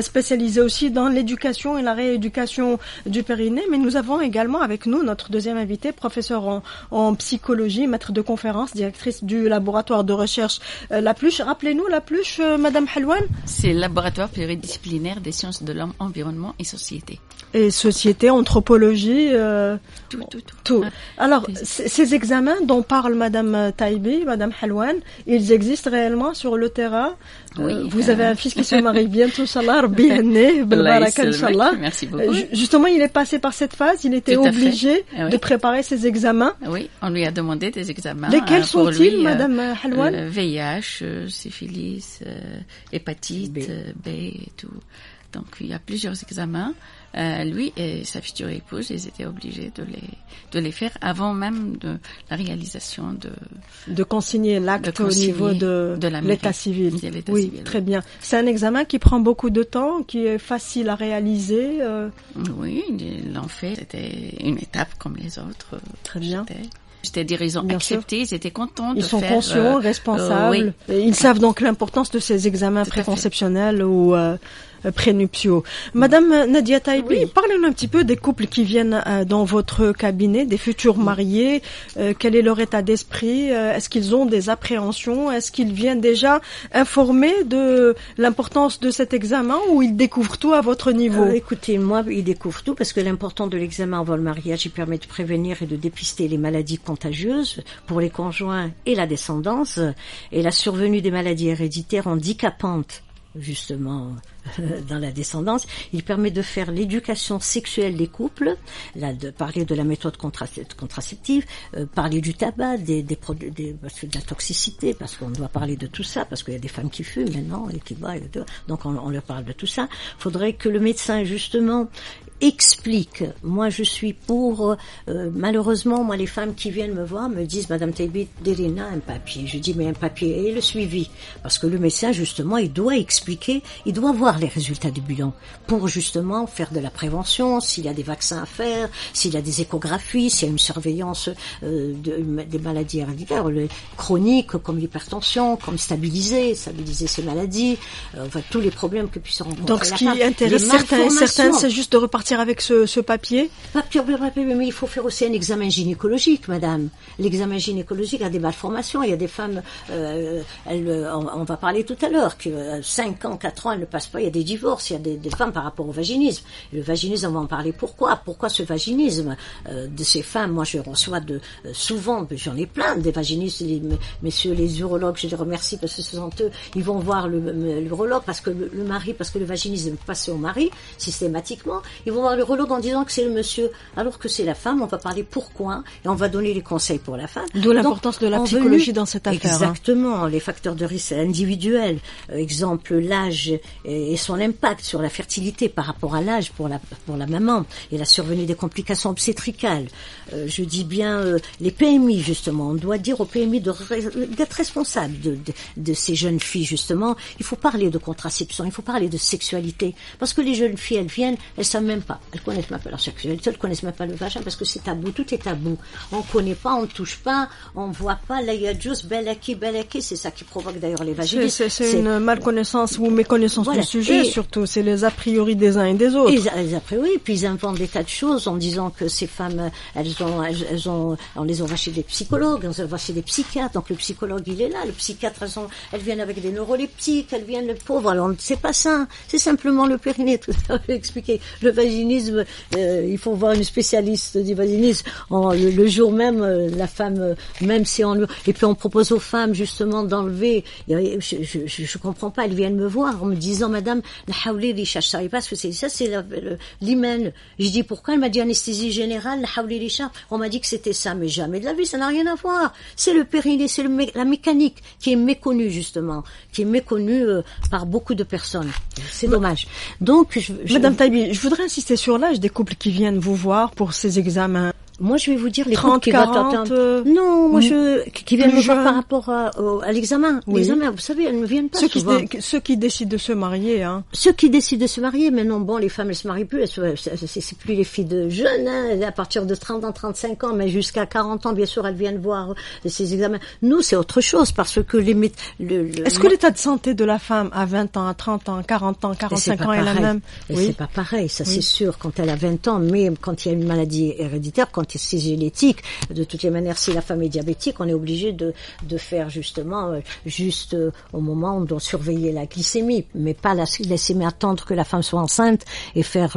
spécialisée aussi dans l'éducation et la rééducation du périnée. Mais nous avons également avec nous notre deuxième invitée, professeure en psychologie, maître de conférence, directrice du laboratoire de recherche La Pluche. Rappelez-nous La Pluche, Madame Helwan. C'est le laboratoire pluridisciplinaire des sciences de l'homme, environnement et société. Et société, anthropologie, tout. Ah, alors, ces examens dont parle Madame Taibi, Madame Helwan, ils existent réellement sur le terrain. Oui. Vous avez un fils qui se marie bientôt, Inch'Allah, Rabbi Hanné, Belbaraka, Inch'Allah. Merci beaucoup. Justement, il est passé par cette phase, il était obligé de préparer ses examets. Oui, on lui a demandé des examens. Lesquels sont-ils, Madame Helwan? VIH, syphilis, hépatite B et tout. Donc, il y a plusieurs examens. Lui et sa future épouse, ils étaient obligés de les faire avant même de la réalisation de consigner l'acte au niveau de l'état civil. Oui, civil. Très bien. C'est un examen qui prend beaucoup de temps, qui est facile à réaliser. Oui, ils l'ont fait. C'était une étape comme les autres. Très bien. C'est-à-dire, ils ont accepté, ils étaient contents de faire... Ils sont conscients, responsables. Oui. Ils savent donc l'importance de ces examens préconceptionnels ou prénuptiaux. Madame Nadia Taibi, parlez-nous un petit peu des couples qui viennent dans votre cabinet, des futurs mariés. Quel est leur état d'esprit? Est-ce qu'ils ont des appréhensions? Est-ce qu'ils viennent déjà informés de l'importance de cet examen ou ils découvrent tout à votre niveau? Écoutez, moi, ils découvrent tout parce que l'important de l'examen avant le mariage, il permet de prévenir et de dépister les maladies contagieuses pour les conjoints et la descendance et la survenue des maladies héréditaires handicapantes justement dans la descendance. Il permet de faire l'éducation sexuelle des couples, là, de parler de la méthode contraceptive, parler du tabac, de la toxicité, parce qu'on doit parler de tout ça, parce qu'il y a des femmes qui fument maintenant et qui boivent, donc on leur parle de tout ça. Faudrait que le médecin justement explique. Moi, je suis pour. Malheureusement, moi, les femmes qui viennent me voir me disent, Madame Taibi, Delina, un papier. Je dis, mais un papier et le suivi, parce que le médecin, justement, il doit expliquer, il doit voir les résultats du bilan pour justement faire de la prévention, s'il y a des vaccins à faire, s'il y a des échographies, s'il y a une surveillance des maladies héréditaires, chroniques comme l'hypertension, comme stabiliser ces maladies, enfin tous les problèmes que puissent rencontrer. Donc, ce qui intéresse certains, c'est juste de repartir repartir avec ce papier? Mais il faut faire aussi un examen gynécologique, madame. L'examen gynécologique a des malformations. Il y a des femmes, on va parler tout à l'heure, que 5 ans, 4 ans, elles ne passent pas. Il y a des divorces, il y a des femmes par rapport au vaginisme. Le vaginisme, on va en parler. Pourquoi ce vaginisme de ces femmes? Moi, je reçois souvent, j'en ai plein des vaginistes, messieurs les urologues, je les remercie parce que ce sont eux, ils vont voir l'urologue parce que parce que le vaginisme est passé au mari, systématiquement. Ils vont voir l'urologue en disant que c'est le monsieur, alors que c'est la femme. On va parler pourquoi et on va donner les conseils pour la femme. D'où l'importance de la psychologie dans cette affaire. Exactement. Les facteurs de risque individuels. Exemple, l'âge et son impact sur la fertilité par rapport à l'âge pour la maman et la survenue des complications obstétricales. Je dis bien les PMI, justement. On doit dire aux PMI d'être responsable de ces jeunes filles, justement. Il faut parler de contraception, il faut parler de sexualité. Parce que les jeunes filles, elles viennent, elles savent même pas. Elles connaissent même pas leur sexualité, elles connaissent même pas le vagin parce que c'est tabou, tout est tabou. On connaît pas, on ne touche pas, on voit pas. Là, il y a juste belaki, c'est ça qui provoque d'ailleurs les vaginistes. C'est une malconnaissance ou méconnaissance du sujet, surtout. C'est les a priori des uns et des autres. Les a priori, puis ils inventent des tas de choses en disant que ces femmes, on les envoie chez des psychologues, on les envoie chez des psychiatres. Donc le psychologue, il est là. Le psychiatre, elles viennent avec des neuroleptiques, elles viennent le pauvre. Alors c'est pas ça. C'est simplement le périnée. Tout ça, je vais expliquer. Le vaginisme, il faut voir une spécialiste du vaginisme. Le jour même, la femme, même si et puis on propose aux femmes justement d'enlever. Je comprends pas. Elles viennent me voir en me disant, madame, je savais pas ce que c'est. Ça, c'est l'hymen. Je dis pourquoi? Elle m'a dit anesthésie générale, on m'a dit que c'était ça, mais jamais de la vie, ça n'a rien à voir. C'est le périnée, c'est la mécanique qui est méconnue justement, qui est méconnue par beaucoup de personnes. C'est dommage. Donc, Madame Taibi, je voudrais insister sur l'âge des couples qui viennent vous voir pour ces examens. Moi, je vais vous dire les 30, qui 40, non, moi qui viennent me voir par rapport à l'examen. Oui. L'examen, vous savez, elles ne viennent pas souvent. Ceux qui décident de se marier, hein. Ceux qui décident de se marier, mais non, bon, les femmes, elles se marient plus, c'est plus les filles de jeunes, hein, à partir de 30 ans, 35 ans, mais jusqu'à 40 ans, bien sûr, elles viennent voir ces examens. Nous, c'est autre chose, parce que Est-ce que l'état de santé de la femme à 20 ans, à 30 ans, 40 ans, 45 ans est la même? Oui. C'est pas pareil, ça c'est sûr, quand elle a 20 ans, mais quand il y a une maladie héréditaire, quand c'est génétique, de toutes les manières, si la femme est diabétique, on est obligé de faire justement, juste au moment où on doit surveiller la glycémie, mais pas laisser attendre que la femme soit enceinte et faire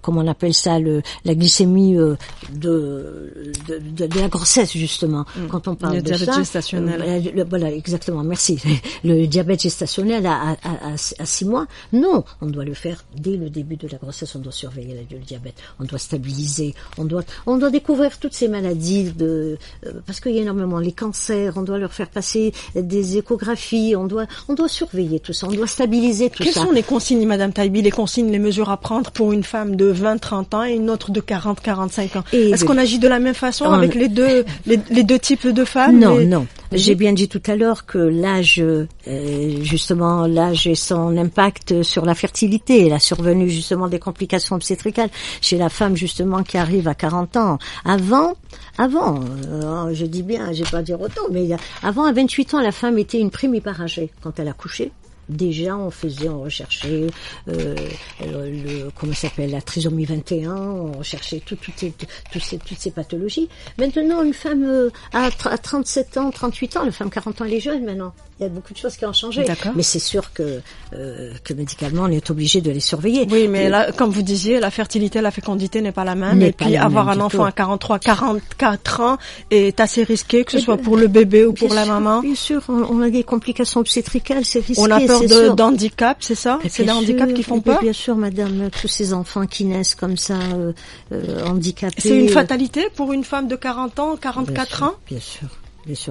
comment on appelle ça, la glycémie de la grossesse, justement. Quand on parle le diabète gestationnel. Voilà, exactement, merci. Le diabète gestationnel à 6 mois, non, on doit le faire dès le début de la grossesse, on doit surveiller le diabète, on doit stabiliser, on doit découvrir toutes ces maladies parce qu'il y a énormément les cancers, on doit leur faire passer des échographies, on doit surveiller tout ça, on doit stabiliser tout ça. Quelles sont les consignes, Madame Taibi, les consignes, les mesures à prendre pour une femme de 20-30 ans et une autre de 40-45 ans? Est-ce qu'on agit de la même façon avec les deux types de femmes? Non. J'ai bien dit tout à l'heure que l'âge, justement, l'âge et son impact sur la fertilité, la survenue justement des complications obstétricales chez la femme justement qui arrive à 40 ans. Avant, je dis bien, je vais pas dire autant, mais avant à 28 ans, la femme était une primiparagée quand elle accouchait. Déjà, on recherchait comment ça s'appelle, la trisomie 21, on recherchait toutes ces pathologies. Maintenant, une femme à 37 ans, 38 ans, une femme 40 ans, elle est jeune maintenant. Il y a beaucoup de choses qui ont changé. D'accord. Mais c'est sûr que médicalement, on est obligé de les surveiller. Oui, mais là, comme vous disiez, la fertilité, la fécondité n'est pas la même. Et puis avoir un enfant à 43, 44 ans est assez risqué, que ce soit pour le bébé ou pour la maman. Bien sûr, on a des complications obstétricales, c'est risqué. On a peur d'handicap, c'est ça? C'est les handicaps qui font peur? Bien sûr, madame, tous ces enfants qui naissent comme ça, handicapés. C'est une fatalité pour une femme de 40 ans, 44 ans? Bien sûr.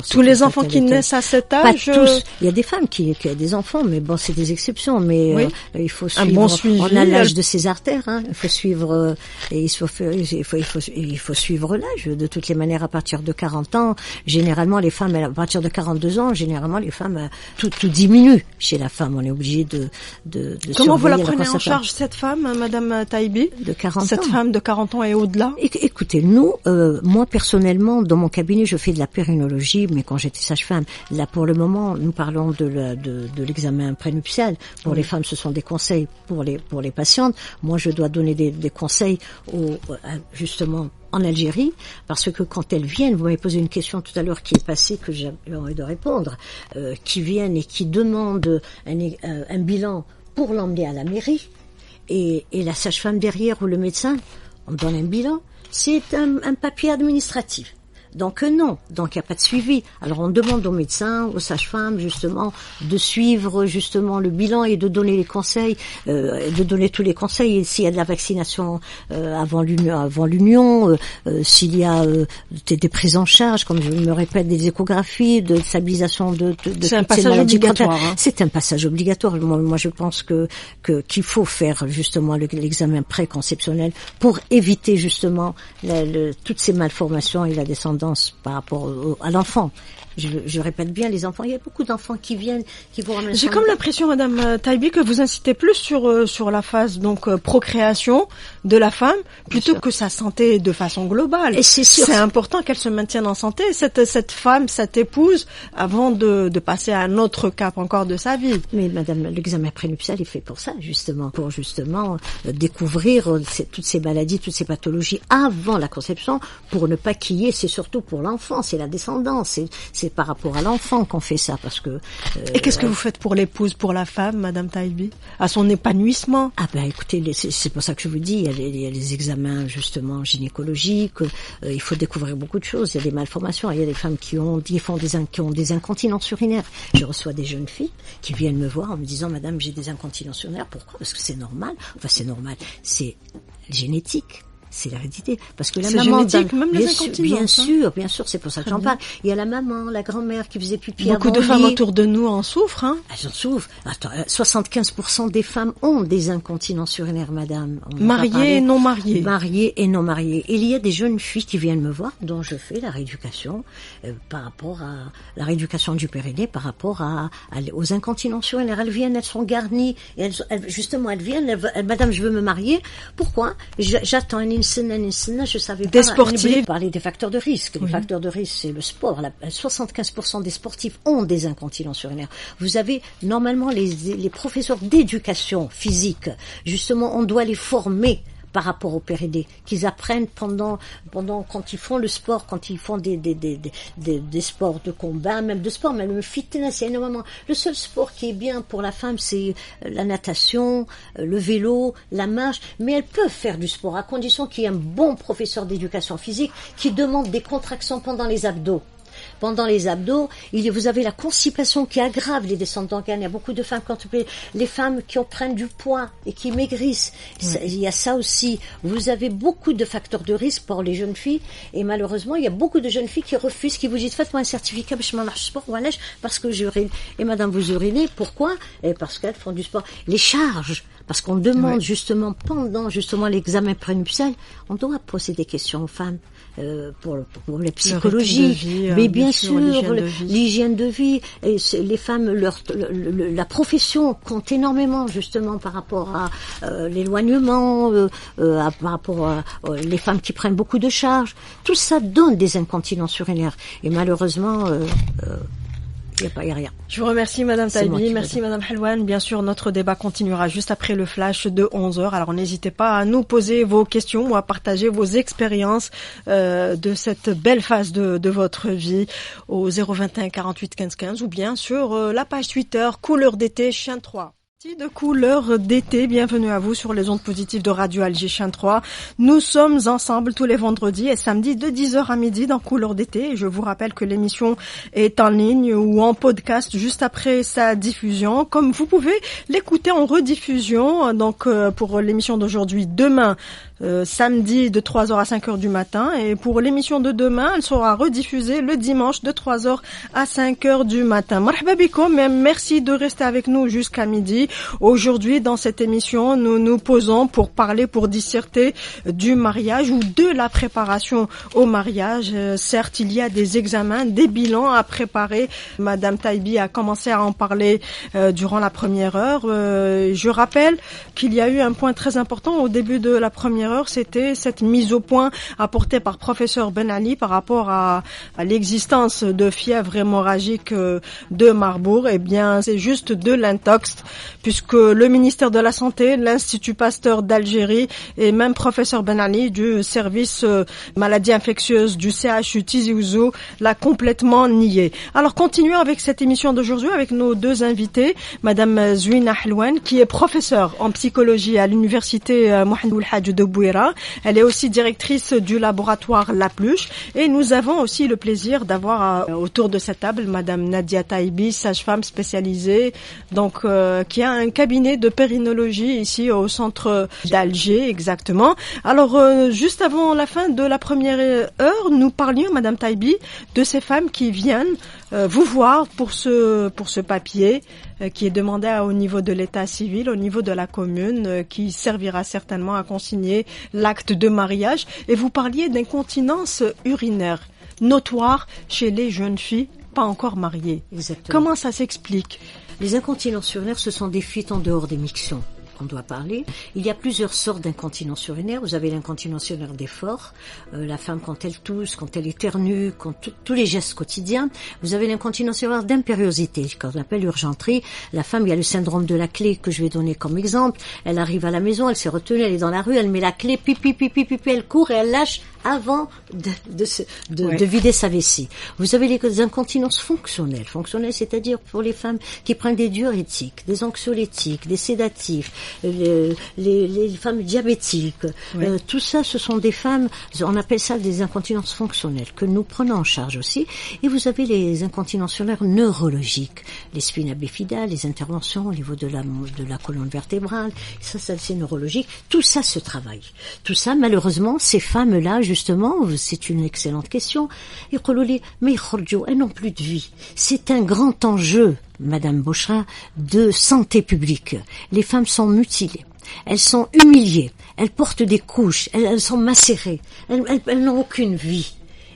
Tous les enfants qui naissent à cet âge? Pas tous. Il y a des femmes qui ont des enfants, mais bon, c'est des exceptions. Mais oui. Il faut suivre. Un bon suivi. On a l'âge de ces artères. Hein. Il faut suivre. Et il faut suivre l'âge. De toutes les manières, à partir de 40 ans, généralement les femmes, à partir de 42 ans, généralement les femmes, tout diminue chez la femme. On est obligé de Comment vous la prenez en charge cette femme, Madame Taibi? De 40 ans. Cette femme de 40 ans et au-delà? Écoutez, nous, moi personnellement, dans mon cabinet, je fais de la périnologie. gynécologie, mais quand j'étais sage-femme. Là, pour le moment, nous parlons de l'examen prénuptial. Pour les femmes, ce sont des conseils pour les patientes. Moi, je dois donner des conseils justement en Algérie, parce que quand elles viennent, vous m'avez posé une question tout à l'heure qui est passée, que j'ai envie de répondre, qui viennent et qui demandent un bilan pour l'emmener à la mairie, et la sage-femme derrière ou le médecin, on donne un bilan, c'est un papier administratif. Donc non, donc il n'y a pas de suivi. Alors on demande aux médecins, aux sages-femmes justement de suivre justement le bilan et de donner les conseils, de donner tous les conseils. Et s'il y a de la vaccination avant l'union, s'il y a des prises en charge, comme je me répète, des échographies, de stabilisation de c'est un passage obligatoire. C'est un passage obligatoire. Moi je pense qu'il faut faire justement l'examen préconceptionnel pour éviter justement toutes ces malformations et la descendance par rapport à l'enfant. Je répète bien, les enfants, il y a beaucoup d'enfants qui viennent, qui vont ramener. J'ai comme l'impression, Madame Taibi, que vous incitez plus sur la phase donc procréation de la femme plutôt que sa santé de façon globale. Et c'est important qu'elle se maintienne en santé, cette femme, cette épouse, avant de passer à un autre cap encore de sa vie. Mais Madame, l'examen prénuptial est fait pour ça, justement, pour découvrir toutes ces maladies, toutes ces pathologies avant la conception, pour ne pas qu'il y ait, c'est surtout pour l'enfant, c'est la descendance, c'est par rapport à l'enfant qu'on fait ça, parce que... Et qu'est-ce que vous faites pour l'épouse, pour la femme, Madame Taibi, à son épanouissement? Ah ben écoutez, c'est pour ça que je vous dis, il y a les examens justement gynécologiques, il faut découvrir beaucoup de choses, il y a des malformations, il y a des femmes qui ont des incontinences urinaires. Je reçois des jeunes filles qui viennent me voir en me disant, Madame, j'ai des incontinences urinaires. Pourquoi? Parce que c'est normal. Enfin, c'est normal. C'est génétique. C'est l'hérédité. Parce que la maman... C'est génétique, même les incontinences. Bien sûr, c'est pour ça que j'en parle. Il y a la maman, la grand-mère qui faisait pipi Beaucoup de femmes autour de nous en souffrent, hein. Elles en souffrent. Attends, 75% des femmes ont des incontinences urinaires, Madame. Mariées et non mariées. Mariées et non mariées. Il y a des jeunes filles qui viennent me voir, dont je fais la rééducation, par rapport à la rééducation du périnée, par rapport aux incontinences urinaires. Elles viennent, elles sont garnies, et elles viennent, Madame, je veux me marier. Pourquoi? J'attends je savais pas. Des sportifs. Parler des facteurs de risque. Les facteurs de risque, c'est le sport. 75% des sportifs ont des incontinences urinaires. Vous avez, normalement, les professeurs d'éducation physique. Justement, on doit les former par rapport au périnée, qu'ils apprennent pendant quand ils font le sport, quand ils font des sports de combat, même le fitness, c'est énormément. Le seul sport qui est bien pour la femme, c'est la natation, le vélo, la marche, mais elles peuvent faire du sport à condition qu'il y ait un bon professeur d'éducation physique qui demande des contractions pendant les abdos. Pendant les abdos, vous avez la constipation qui aggrave les descentes d'organes. Il y a beaucoup de femmes, les femmes qui prennent du poids et qui maigrissent. Il y a ça aussi. Vous avez beaucoup de facteurs de risque pour les jeunes filles. Et malheureusement, il y a beaucoup de jeunes filles qui refusent, qui vous disent, faites-moi un certificat, je m'en lâche sport, parce que j'urine. Et Madame, vous urinez. Pourquoi? Et parce qu'elles font du sport. Les charges. Parce qu'on demande justement, pendant justement l'examen prénuptial, on doit poser des questions aux femmes pour la psychologie, mais bien sûr l'hygiène de vie. Et les femmes, la profession compte énormément justement par rapport à l'éloignement, par rapport à les femmes qui prennent beaucoup de charges. Tout ça donne des incontinences urinaires. Et malheureusement... il n'y a rien. Je vous remercie, Madame Taibi. Merci, Madame Helwan. Bien sûr, notre débat continuera juste après le flash de 11h. Alors, n'hésitez pas à nous poser vos questions ou à partager vos expériences de cette belle phase de votre vie au 021 48 15 15 ou bien sur la page Twitter Couleur d'été Chien 3. De couleur d'été, bienvenue à vous sur les ondes positives de Radio Alger Chien 3. Nous sommes ensemble tous les vendredis et samedis de 10h à midi dans Couleur d'été. Et je vous rappelle que l'émission est en ligne ou en podcast juste après sa diffusion. Comme vous pouvez l'écouter en rediffusion, donc pour l'émission d'aujourd'hui, demain, samedi de 3h à 5h du matin, et pour l'émission de demain, elle sera rediffusée le dimanche de 3h à 5h du matin. Marhaba bikoum, merci de rester avec nous jusqu'à midi. Aujourd'hui, dans cette émission, nous nous posons pour disserter du mariage ou de la préparation au mariage. Certes, il y a des examens, des bilans à préparer. Madame Taibi a commencé à en parler durant la première heure. Je rappelle qu'il y a eu un point très important au début de la première première heure, c'était cette mise au point apportée par professeur Ben Ali par rapport à l'existence de fièvre hémorragique de Marbourg. Eh bien, c'est juste de l'intox, puisque le ministère de la Santé, l'Institut Pasteur d'Algérie et même professeur Ben Ali du service maladies infectieuses du CHU Tizi Ouzou l'a complètement nié. Alors, continuons avec cette émission d'aujourd'hui avec nos deux invités, madame Zouina Hlouane, qui est professeure en psychologie à l'université Mohamed Ould Hadj de Bouira. Elle est aussi directrice du laboratoire La Pluche. Et nous avons aussi le plaisir d'avoir autour de cette table madame Nadia Taïbi, sage-femme spécialisée, donc qui a un cabinet de périnologie ici au centre d'Alger, exactement. Alors, juste avant la fin de la première heure, nous parlions, madame Taïbi, de ces femmes qui viennent vous voir pour ce papier qui est demandé au niveau de l'état civil, au niveau de la commune, qui servira certainement à consigner l'acte de mariage. Et vous parliez d'incontinence urinaire notoire chez les jeunes filles pas encore mariées. Exactement. Comment ça s'explique? Les incontinences urinaires, ce sont des fuites en dehors des mictions qu'on doit parler. Il y a plusieurs sortes d'incontinence urinaire. Vous avez l'incontinence urinaire d'effort, la femme quand elle tousse, quand elle éternue, quand tous les gestes quotidiens. Vous avez l'incontinence urinaire d'impériosité, qu'on appelle urgenterie. La femme, il y a le syndrome de la clé que je vais donner comme exemple. Elle arrive à la maison, elle s'est retenue, elle est dans la rue, elle met la clé, pipi, elle court et elle lâche avant de vider sa vessie. Vous avez les incontinences fonctionnelles. Fonctionnelles, c'est-à-dire pour les femmes qui prennent des diurétiques, des anxiolytiques, des sédatifs, les femmes diabétiques. Tout ça, ce sont des femmes, on appelle ça des incontinences fonctionnelles, que nous prenons en charge aussi. Et vous avez les incontinences urinaires neurologiques, les spina bifida, les interventions au niveau de la colonne vertébrale. Ça c'est neurologique. Tout ça se travaille. Tout ça, malheureusement, ces femmes-là, justement, c'est une excellente question. Elles n'ont plus de vie. C'est un grand enjeu, Madame Bouchra, de santé publique. Les femmes sont mutilées. Elles sont humiliées. Elles portent des couches. Elles sont macérées. Elles n'ont aucune vie.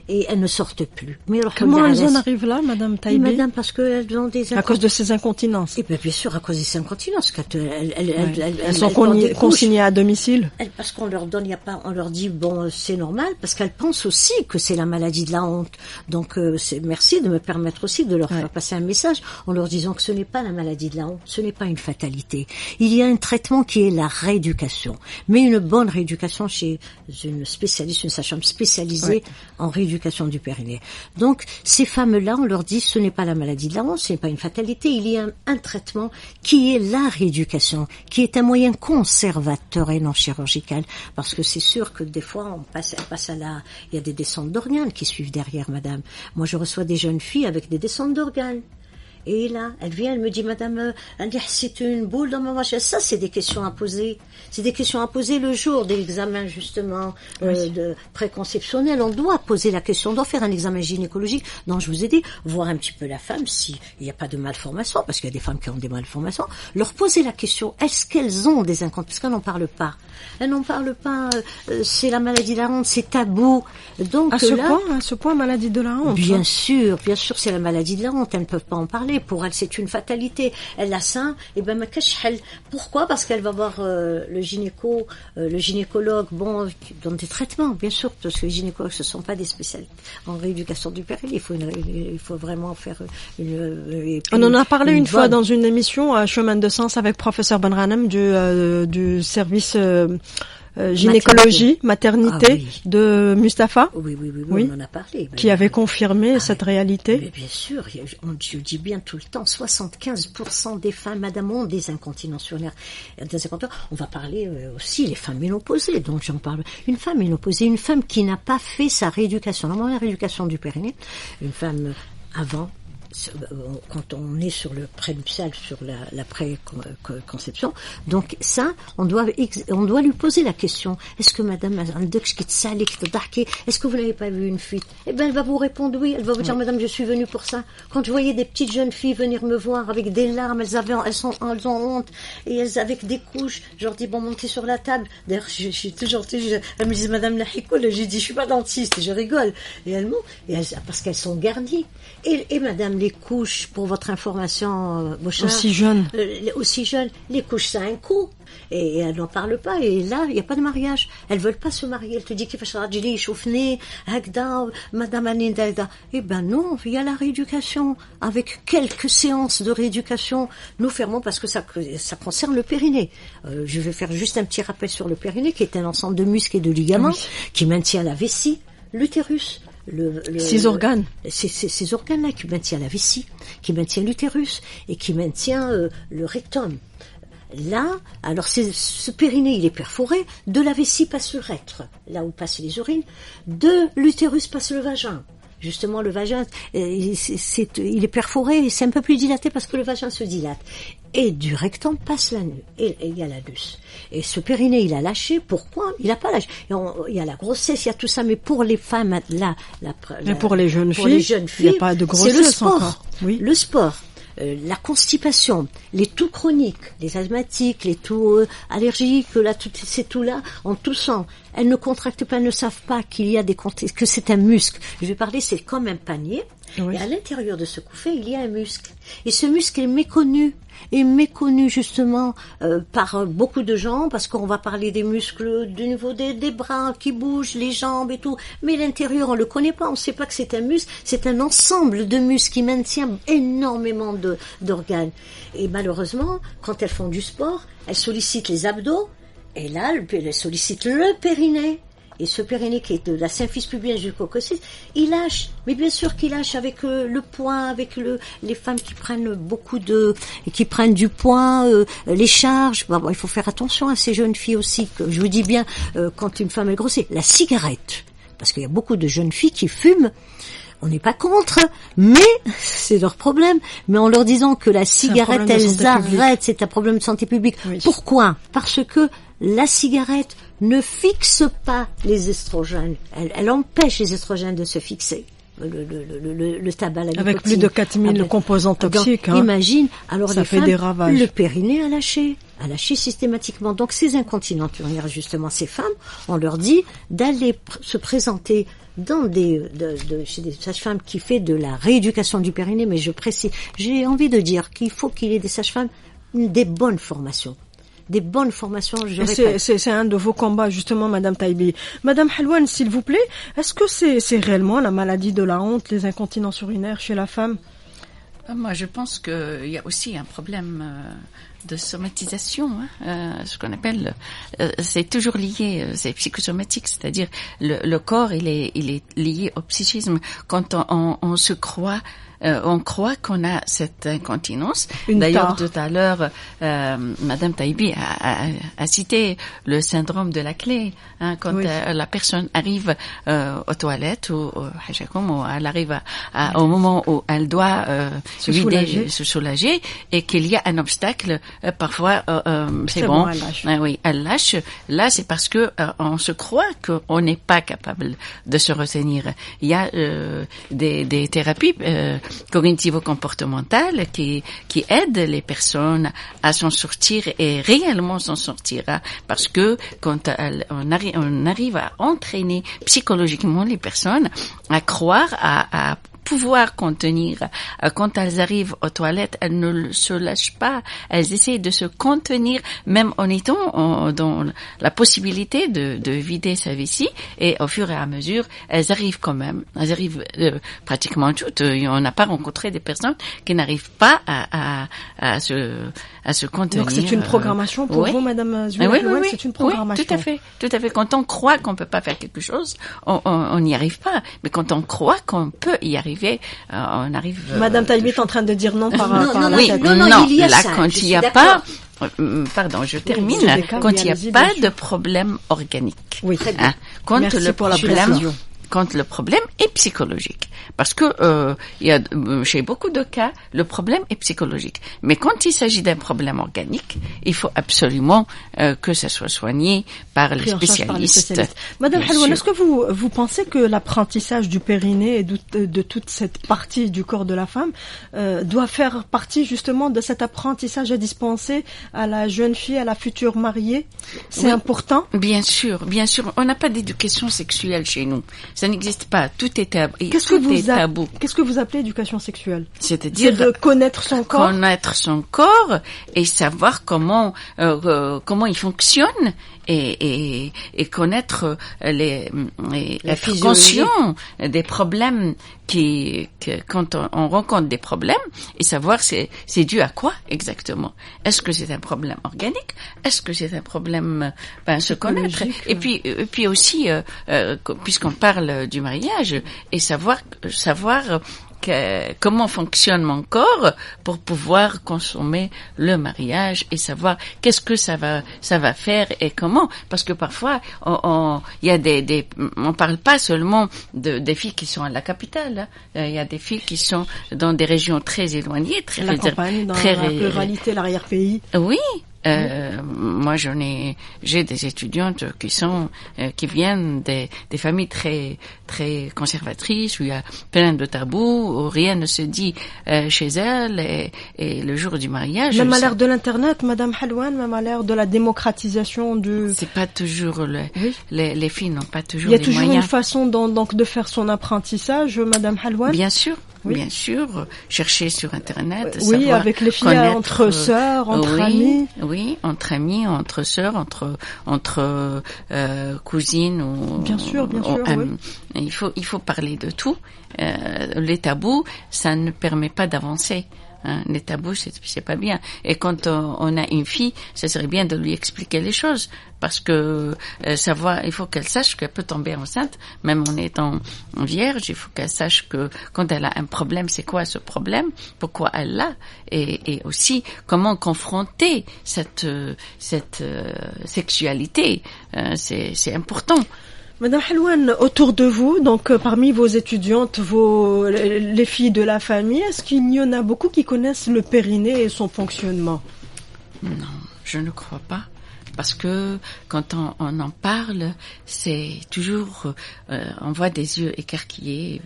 Et elles ne sortent plus. Mais alors, comment elles en arrivent là, madame Taïbi? Madame, parce qu'elles ont des à cause de ces incontinences. Et bien sûr, à cause de ces incontinences. Elles sont consignées à domicile. Parce qu'on leur donne, on leur dit, bon, c'est normal, parce qu'elles pensent aussi que c'est la maladie de la honte. Donc, merci de me permettre aussi de leur faire passer un message en leur disant que ce n'est pas la maladie de la honte, ce n'est pas une fatalité. Il y a un traitement qui est la rééducation. Mais une bonne rééducation chez une spécialiste, une sage-femme spécialisée en rééducation du périnée. Donc, ces femmes-là, on leur dit, ce n'est pas la maladie de la honte, ce n'est pas une fatalité, il y a un traitement qui est la rééducation, qui est un moyen conservateur et non chirurgical, parce que c'est sûr que des fois, il y a des descentes d'organes qui suivent derrière, madame. Moi, je reçois des jeunes filles avec des descentes d'organes. Et là, elle vient, elle me dit, madame, c'est une boule dans ma vache. Ça, c'est des questions à poser. C'est des questions à poser le jour de l'examen, justement, de préconceptionnel. On doit poser la question, on doit faire un examen gynécologique. Donc, je vous ai dit, voir un petit peu la femme, s'il n'y a pas de malformation, parce qu'il y a des femmes qui ont des malformations, leur poser la question, est-ce qu'elles ont des incontinences? Parce qu'elles n'en parlent pas. Elles n'en parlent pas, c'est la maladie de la honte, c'est tabou. Donc, à ce point, maladie de la honte. Bien sûr, c'est la maladie de la honte. Elles ne peuvent pas en parler. Pour elle, c'est une fatalité. Elle a ça, et ben, pourquoi? Parce qu'elle va voir le gynécologue, bon, dans des traitements, bien sûr, parce que les gynécologues, ce sont pas des spécialistes en rééducation du périnée. Il faut vraiment faire on en a parlé une fois dans une émission à Chemin de Sens avec professeur Benranem du service gynécologie, maternité de Mustapha. Oui, on en a parlé. Qui avait confirmé cette réalité. Mais bien sûr, je dis bien tout le temps, 75% des femmes, madame, ont des incontinences urinaires. On va parler aussi les femmes ménopausées, donc j'en parle. Une femme ménopausée, une femme qui n'a pas fait sa rééducation. Normalement, la rééducation du périnée, une femme avant, quand on est sur le prénuptial, sur la préconception, donc ça, on doit lui poser la question, est-ce que madame, est-ce que vous n'avez pas vu une fuite? Eh ben, elle va vous répondre oui, elle va vous dire, madame, je suis venue pour ça. Quand je voyais des petites jeunes filles venir me voir avec des larmes, elles ont honte, et elles avec des couches, je leur dis, bon, montez sur la table. D'ailleurs, je suis toujours, elle me disait, madame Lahikoul, j'ai dit, je suis pas dentiste, je rigole. Et parce qu'elles sont garnies. Et madame, les couches, pour votre information, aussi jeune, les couches, ça a un coût. Et elle n'en parle pas. Et là, il n'y a pas de mariage. Elles veulent pas se marier. Elle te dit qu'il faut s'arranger, chauffer, Madame Aninda. Eh ben non, il y a la rééducation. Avec quelques séances de rééducation, nous fermons parce que ça concerne le périnée. Je vais faire juste un petit rappel sur le périnée, qui est un ensemble de muscles et de ligaments qui maintient la vessie, l'utérus. Ces organes. Ces organes-là qui maintiennent la vessie, qui maintient l'utérus et qui maintient le rectum. Là, alors ce périnée, il est perforé, de la vessie passe l'urètre, là où passent les urines, de l'utérus passe le vagin. Justement, le vagin, il est perforé et c'est un peu plus dilaté parce que le vagin se dilate. Et du rectum passe l'anus, et il y a l'anus. Et ce périnée, il a lâché. Pourquoi? Il a pas lâché. Il y a la grossesse, il y a tout ça, mais pour les femmes, mais pour les jeunes filles, il n'y a pas de grossesse. C'est le sport. Encore. Oui. Le sport. La constipation, les toux chroniques, les asthmatiques, les toux allergiques, ces toux-là, en toussant, elles ne contractent pas, elles ne savent pas que c'est un muscle. Je vais parler, c'est comme un panier, et à l'intérieur de ce couffet, il y a un muscle. Et ce muscle est méconnu justement par beaucoup de gens, parce qu'on va parler des muscles du niveau des bras qui bougent, les jambes et tout, mais l'intérieur on le connaît pas, on sait pas que c'est un muscle, c'est un ensemble de muscles qui maintient énormément d'organes. Et malheureusement, quand elles font du sport, elles sollicitent les abdos, et là elles sollicitent le périnée. Et ce périnée qui est de la symphyse pubienne jusqu'au coccyx, il lâche. Mais bien sûr qu'il lâche avec le poids, avec les femmes qui prennent qui prennent du poids, les charges. Bon, il faut faire attention à ces jeunes filles aussi. Je vous dis bien, quand une femme est grosse, la cigarette. Parce qu'il y a beaucoup de jeunes filles qui fument. On n'est pas contre, mais c'est leur problème. Mais en leur disant que la cigarette, elles arrêtent, c'est un problème de santé publique. Oui. Pourquoi? Parce que la cigarette ne fixe pas les estrogènes. Elle empêche les estrogènes de se fixer. Le tabac, la nicotine. Avec plus de 4000 composants toxiques. Donc, imagine, alors ça les fait femmes, des ravages. Le périnée a lâché systématiquement. Donc ces incontinentes urinaires, justement, ces femmes, on leur dit d'aller se présenter dans chez des sages-femmes qui fait de la rééducation du périnée, mais je précise, j'ai envie de dire qu'il faut qu'il y ait des sages-femmes, des bonnes formations. Des bonnes formations, je répète. C'est un de vos combats, justement, Madame Taïbi. Madame Halouane, s'il vous plaît, est-ce que c'est réellement la maladie de la honte, les incontinences urinaires chez la femme? Moi, je pense qu'il y a aussi un problème de somatisation, ce qu'on appelle, c'est toujours lié, c'est psychosomatique, c'est-à-dire le corps, il est lié au psychisme. Quand on se croit, on croit qu'on a cette incontinence. D'ailleurs, tout à l'heure, Madame Taïbi a cité le syndrome de la clé, quand la personne arrive aux toilettes ou elle arrive au moment où elle doit se soulager et qu'il y a un obstacle, parfois c'est bon, elle lâche. Là, c'est parce que on se croit qu'on n'est pas capable de se retenir. Il y a des thérapies cognitivo-comportementales qui aident les personnes à s'en sortir et réellement s'en sortir, parce que quand on arrive à entraîner psychologiquement les personnes à croire, à pouvoir contenir. Quand elles arrivent aux toilettes, elles ne se lâchent pas. Elles essayent de se contenir, même en étant dans la possibilité de vider sa vessie. Et au fur et à mesure, elles arrivent quand même. Elles arrivent pratiquement toutes. On n'a pas rencontré des personnes qui n'arrivent pas à se contenir. Donc c'est une programmation pour vous, Madame Zouila. Oui, c'est une programmation. Tout à fait. Quand on croit qu'on peut pas faire quelque chose, on n'y arrive pas. Mais quand on croit qu'on peut y arriver, on arrive. Madame Taïbi est en train de dire non par la tête. Non, il y a là, ça, quand il n'y a pas. Pardon, je termine. Quand il n'y a pas de problème organique. Oui, très bien. Quand le problème est psychologique. Parce que il y a chez beaucoup de cas, le problème est psychologique. Mais quand il s'agit d'un problème organique, il faut absolument que ça soit soigné par les spécialistes. Madame Halouane, est-ce que vous pensez que l'apprentissage du périnée et de toute cette partie du corps de la femme doit faire partie justement de cet apprentissage à dispenser à la jeune fille, à la future mariée? C'est important? Bien sûr. On n'a pas d'éducation sexuelle chez nous. Ça n'existe pas. Tout est tabou. Qu'est-ce que vous appelez éducation sexuelle? C'est-à-dire de connaître son corps. Connaître son corps et savoir comment il fonctionne et connaître être conscient des problèmes quand on rencontre des problèmes et savoir c'est dû à quoi exactement. Est-ce que c'est un problème organique? Est-ce que c'est un problème se connaître? Et puis aussi puisqu'on parle du mariage et savoir comment fonctionne mon corps pour pouvoir consommer le mariage et savoir qu'est-ce que ça va faire et comment, parce que parfois il y a on parle pas seulement des filles qui sont à la capitale, hein. Il y a des filles qui sont dans des régions très éloignées, la campagne, dans la ruralité, l'arrière-pays. Oui. Moi, j'ai des étudiantes qui viennent des familles très, très conservatrices où il y a plein de tabous, où rien ne se dit chez elles et le jour du mariage. Même à l'ère de l'internet, Madame Halouane, même à l'ère de la démocratisation C'est pas toujours les filles n'ont pas toujours les moyens. Il y a toujours une façon donc de faire son apprentissage, Madame Halouane. Bien sûr. Oui. Bien sûr, chercher sur Internet. Oui, savoir avec les filles, entre sœurs, entre amis. Oui, entre amis, entre sœurs, entre cousines ou. Bien sûr, oui. Il faut parler de tout. Les tabous, ça ne permet pas d'avancer. Hein, les tabous, c'est pas bien. Et quand on a une fille, ça serait bien de lui expliquer les choses, parce que il faut qu'elle sache qu'elle peut tomber enceinte, même en étant vierge. Il faut qu'elle sache que quand elle a un problème, c'est quoi ce problème, pourquoi elle l'a, et aussi comment confronter cette sexualité. C'est important. Madame Halouane, autour de vous, donc parmi vos étudiantes, les filles de la famille, est-ce qu'il y en a beaucoup qui connaissent le périnée et son fonctionnement? Non, je ne crois pas. Parce que quand on en parle, c'est toujours, on voit des yeux écarquillés,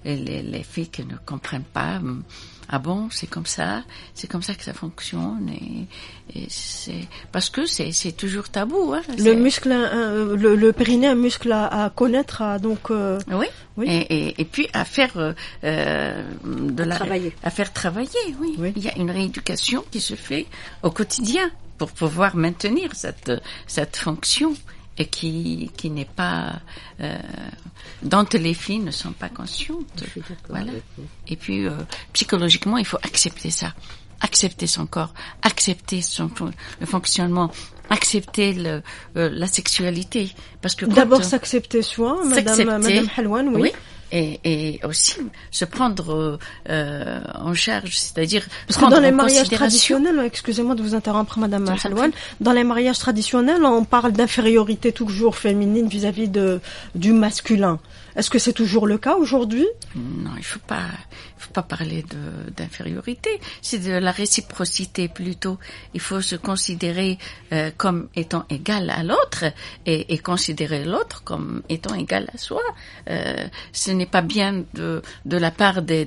les filles qui ne comprennent pas. Ah bon, c'est comme ça que ça fonctionne, et c'est parce que c'est toujours tabou. Hein, le muscle, le périnée, un muscle à connaître, donc. Oui. Et puis à faire travailler. À faire travailler. Oui. Il y a une rééducation qui se fait au quotidien pour pouvoir maintenir cette fonction et qui n'est pas dont les filles ne sont pas conscientes. Voilà. Et puis psychologiquement, il faut accepter ça, accepter son corps, accepter le fonctionnement, accepter la sexualité, parce que d'abord s'accepter soi, Madame Halouane, oui. Et aussi se prendre en charge, c'est-à-dire parce que dans les mariages traditionnels, excusez-moi de vous interrompre, Madame Halouane, dans les mariages traditionnels, on parle d'infériorité toujours féminine vis-à-vis du masculin. Est-ce que c'est toujours le cas aujourd'hui? Non, il faut pas parler d'infériorité. C'est de la réciprocité plutôt. Il faut se considérer comme étant égal à l'autre et considérer l'autre comme étant égal à soi. Ce n'est pas bien de la part des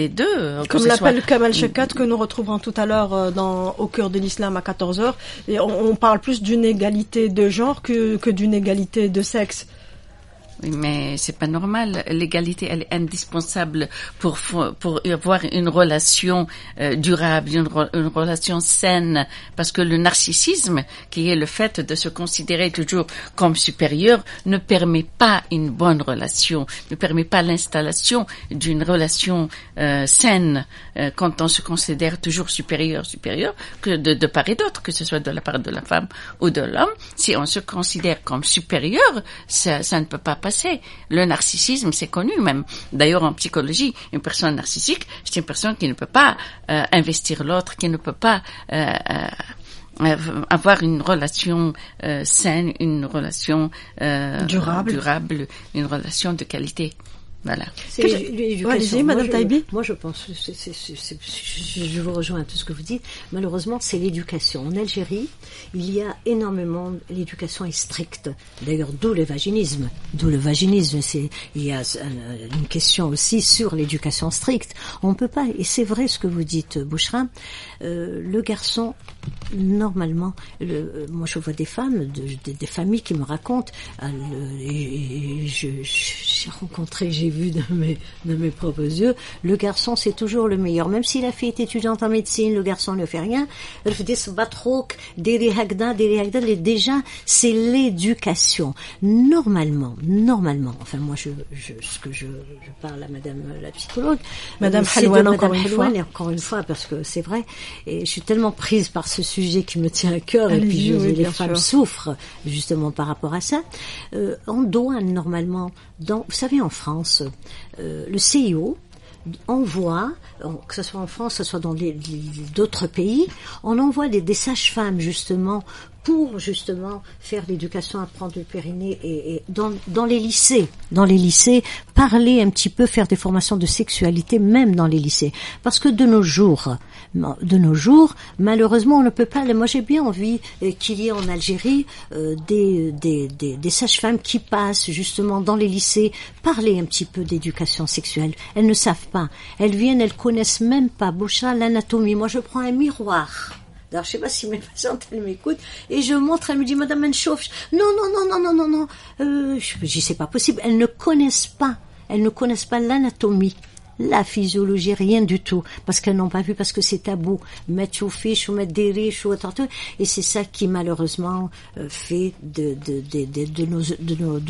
deux. Comme l'appelle Kamal Shekat que nous retrouverons tout à l'heure au cœur de l'islam à 14h. Et on parle plus d'une égalité de genre que d'une égalité de sexe. Oui, mais c'est pas normal. L'égalité, elle est indispensable pour avoir une relation durable, une relation saine. Parce que le narcissisme, qui est le fait de se considérer toujours comme supérieur, ne permet pas une bonne relation, ne permet pas l'installation d'une relation saine quand on se considère toujours supérieur que de part et d'autre, que ce soit de la part de la femme ou de l'homme. Si on se considère comme supérieur, ça ne peut pas passer. Le narcissisme, c'est connu même. D'ailleurs, en psychologie, une personne narcissique, c'est une personne qui ne peut pas investir l'autre, qui ne peut pas avoir une relation saine, une relation durable, une relation de qualité. Voilà. C'est l'éducation. Allez-y, Madame Taïbi. Moi, je pense, je vous rejoins à tout ce que vous dites. Malheureusement, c'est l'éducation. En Algérie, il y a énormément, l'éducation est stricte. D'ailleurs, d'où le vaginisme. Il y a une question aussi sur l'éducation stricte. On peut pas, et c'est vrai ce que vous dites, Bouchra, le garçon, normalement, moi je vois des femmes, des familles qui me racontent, j'ai rencontré, j'ai vu de mes propres yeux, le garçon c'est toujours le meilleur, même si la fille est étudiante en médecine, le garçon ne fait rien. Déjà c'est l'éducation. Normalement, enfin moi je parle à Madame la psychologue, Madame Halouane, encore une fois, parce que c'est vrai, et je suis tellement prise par ce sujet qui me tient à cœur, et puis les femmes souffrent justement par rapport à ça. On doit normalement, vous savez, en France, le CIO envoie, que ce soit en France, que ce soit dans d'autres pays, on envoie des sages-femmes justement pour justement faire l'éducation, apprendre le périnée et dans les lycées, parler un petit peu, faire des formations de sexualité même dans les lycées, parce que de nos jours, malheureusement, on ne peut pas. Moi, j'ai bien envie qu'il y ait en Algérie des sages-femmes qui passent justement dans les lycées parler un petit peu d'éducation sexuelle. Elles ne savent pas. Elles viennent, elles connaissent même pas, Boucha, l'anatomie. Moi, je prends un miroir. Alors, je sais pas si mes patientes, elles m'écoutent, et je montre, elle me dit, Madame, elle chauffe. Non. Je dis, c'est pas possible. Elles ne connaissent pas l'anatomie, la physiologie, rien du tout, parce qu'elles n'ont pas vu, parce que c'est tabou. Mettre chauffiche ou mettre des riches ou autant, et c'est ça qui malheureusement fait de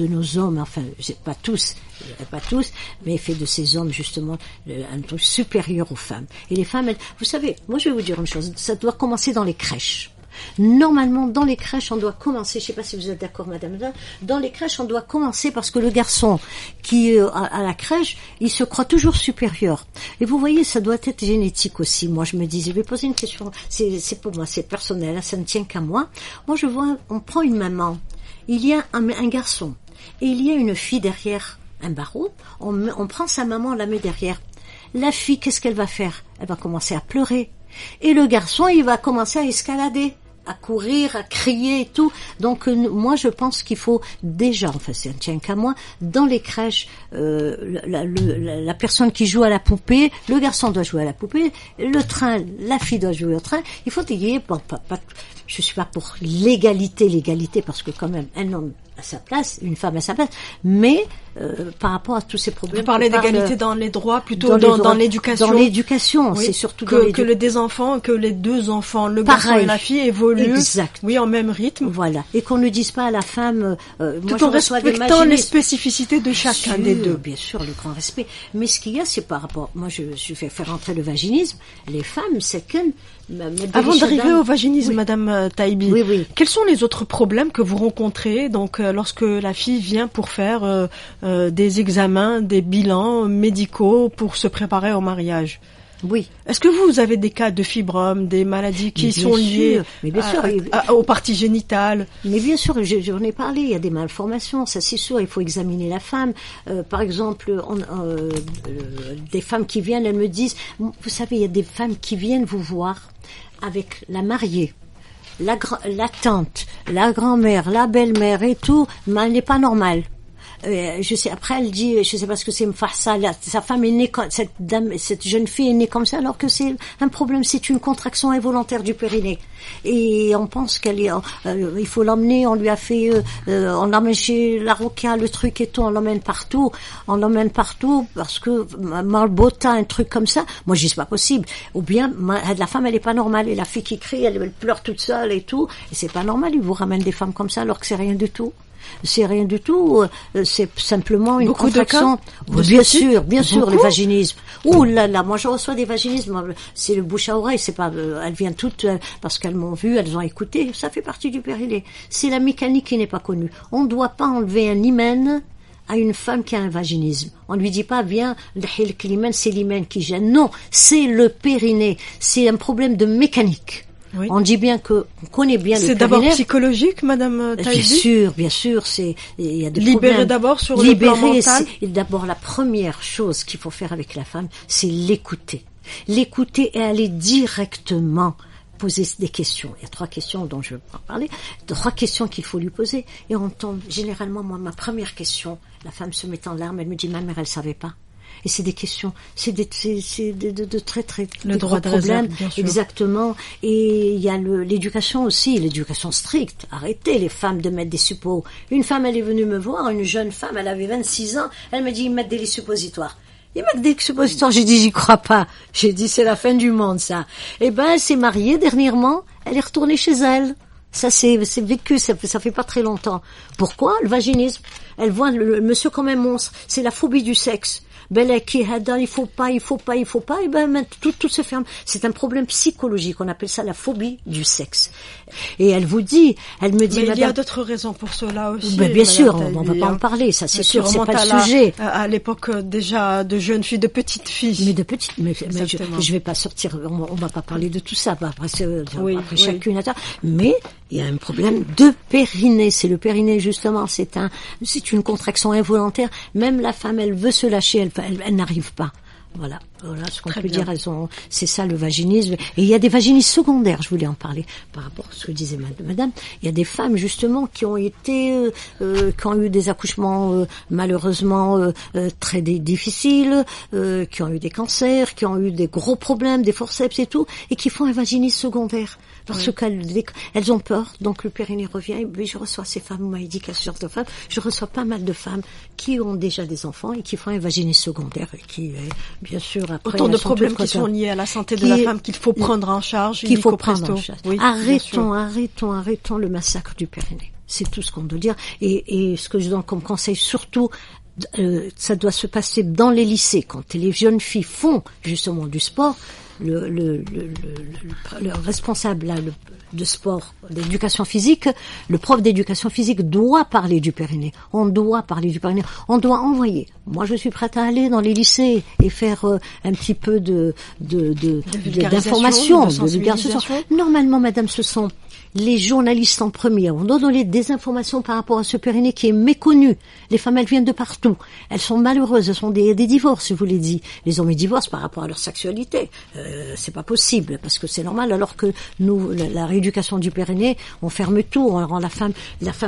nos hommes, enfin, pas tous, mais fait de ces hommes justement un truc supérieur aux femmes. Et les femmes, vous savez, moi je vais vous dire une chose, ça doit commencer dans les crèches. Normalement, dans les crèches, on doit commencer, je ne sais pas si vous êtes d'accord, madame, dans les crèches, on doit commencer parce que le garçon qui à la crèche, il se croit toujours supérieur. Et vous voyez, ça doit être génétique aussi. Moi, je me dis, je vais poser une question, c'est pour moi, c'est personnel, ça ne tient qu'à moi. Moi, je vois, on prend une maman, il y a un garçon, et il y a une fille derrière un barreau, on prend sa maman, on la met derrière. La fille, qu'est-ce qu'elle va faire? Elle va commencer à pleurer. Et le garçon, il va commencer à escalader, à courir, à crier et tout. Donc moi je pense qu'il faut déjà, enfin ça ne tient qu'à moi, dans les crèches, la personne qui joue à la poupée, le garçon doit jouer à la poupée, le train, la fille doit jouer au train. Il faut égaliser, je suis pas pour l'égalité parce que quand même un homme à sa place, une femme à sa place, mais par rapport à tous ces problèmes. Vous parlez d'égalité dans les droits, plutôt dans l'éducation. Dans l'éducation, oui, c'est surtout que les deux enfants, le garçon et la fille évoluent, exact. Oui, en même rythme. Voilà, et qu'on ne dise pas à la femme. Tout en respectant les spécificités de chacun des deux. Bien sûr, le grand respect. Mais ce qu'il y a, c'est par rapport. Moi, je vais faire entrer le vaginisme. Les femmes, c'est qu'une. Avant d'arriver au vaginisme, oui. Madame Taïbi, oui. Quels sont les autres problèmes que vous rencontrez donc lorsque la fille vient pour faire des examens, des bilans médicaux pour se préparer au mariage? Oui. Est-ce que vous avez des cas de fibromes, des maladies qui sont liées aux parties génitales? Mais bien sûr, j'en ai parlé, il y a des malformations, ça c'est sûr, il faut examiner la femme. Par exemple, des femmes qui viennent, elles me disent, vous savez, il y a des femmes qui viennent vous voir avec la mariée, la tante, la grand-mère, la belle-mère et tout, mais elle n'est pas normale. Je sais, après elle dit, je sais pas ce que c'est, sa femme est née, cette jeune fille est née comme ça, alors que c'est un problème, c'est une contraction involontaire du périnée. Et on pense qu'elle est, il faut l'emmener, on lui a fait, on l'emmène chez la Roca, le truc et tout, on l'emmène partout parce que Malbota, un truc comme ça, moi je dis c'est pas possible. Ou bien, la femme elle est pas normale, et la fille qui crie, elle pleure toute seule et tout, et c'est pas normal, ils vous ramènent des femmes comme ça alors que c'est rien du tout. C'est rien du tout, c'est simplement une contraction. Bien sûr, le vaginisme. Ouh là là, moi je reçois des vaginismes, c'est le bouche à oreille, c'est pas, elles viennent toutes parce qu'elles m'ont vu, elles ont écouté, ça fait partie du périnée. C'est la mécanique qui n'est pas connue. On ne doit pas enlever un hymen à une femme qui a un vaginisme. On lui dit pas, viens, c'est l'hymen qui gêne. Non, c'est le périnée. C'est un problème de mécanique. Oui. On dit bien qu'on connaît bien le périnée. C'est d'abord psychologique, Madame Taïbi? Bien sûr, il y a des libérer problèmes. D'abord sur le plan mental. D'abord, la première chose qu'il faut faire avec la femme, c'est l'écouter. L'écouter et aller directement poser des questions. Il y a 3 questions dont je vais en parler. 3 questions qu'il faut lui poser. Et on tombe, généralement, moi, ma première question, la femme se met en larmes, elle me dit, ma mère, elle savait pas. Et c'est des questions, c'est de très le droit de problèmes, bien sûr. Exactement. Et il y a l'éducation aussi, l'éducation stricte. Arrêtez les femmes de mettre des suppos. Une femme, elle est venue me voir, une jeune femme, elle avait 26 ans, elle m'a dit, ils mettent des suppositoires. Ils mettent des suppositoires. J'ai dit, j'y crois pas. J'ai dit, c'est la fin du monde, ça. Eh ben, elle s'est mariée dernièrement, elle est retournée chez elle. Ça, c'est vécu, ça fait pas très longtemps. Pourquoi? Le vaginisme. Elle voit le monsieur comme un monstre. C'est la phobie du sexe. Il faut pas, et ben, tout se ferme. C'est un problème psychologique, on appelle ça la phobie du sexe. Et elle me dit, mais il y a d'autres raisons pour cela aussi. Ben, bien sûr, on va pas en parler, ça c'est sûr, c'est pas le sujet. À l'époque, déjà, de jeunes filles, de petites filles. Mais je vais pas sortir, on va pas parler de tout ça, après chacune, mais il y a un problème de périnée, c'est le périnée justement, c'est une contraction involontaire, même la femme, elle veut se lâcher, elle n'arrive pas. Voilà ce qu'on peut dire. C'est ça le vaginisme. Et il y a des vaginismes secondaires, je voulais en parler par rapport à ce que disait madame. Il y a des femmes justement qui ont été, qui ont eu des accouchements malheureusement très difficiles, qui ont eu des cancers, qui ont eu des gros problèmes, des forceps et tout, et qui font un vaginisme secondaire. Parce qu'elles ont peur, donc le périnée revient, et je reçois ces femmes, on m'a dit qu'à ce genre de femmes, je reçois pas mal de femmes qui ont déjà des enfants et qui font un vaginisme secondaire et qui, bien sûr, après... Autant de problèmes qui sont liés à la santé de la femme qu'il faut prendre en charge. Qu'il faut prendre en charge. Oui, arrêtons le massacre du périnée. C'est tout ce qu'on doit dire. Et ce que je donne comme conseil, surtout, ça doit se passer dans les lycées. Quand les jeunes filles font justement du sport, le responsable de sport, d'éducation physique, le prof d'éducation physique doit parler du périnée. On doit parler du périnée. On doit envoyer. Moi, je suis prête à aller dans les lycées et faire un petit peu d'information, de vulgarisation. Normalement, madame, ce sont les journalistes en premier. On doit donner des informations par rapport à ce périnée qui est méconnu. Les femmes, elles viennent de partout. Elles sont malheureuses. Elles sont des divorces, je vous l'ai dit. Les hommes, ils divorcent par rapport à leur sexualité. C'est pas possible parce que c'est normal. Alors que nous, la rééducation du périnée, on ferme tout. On rend la femme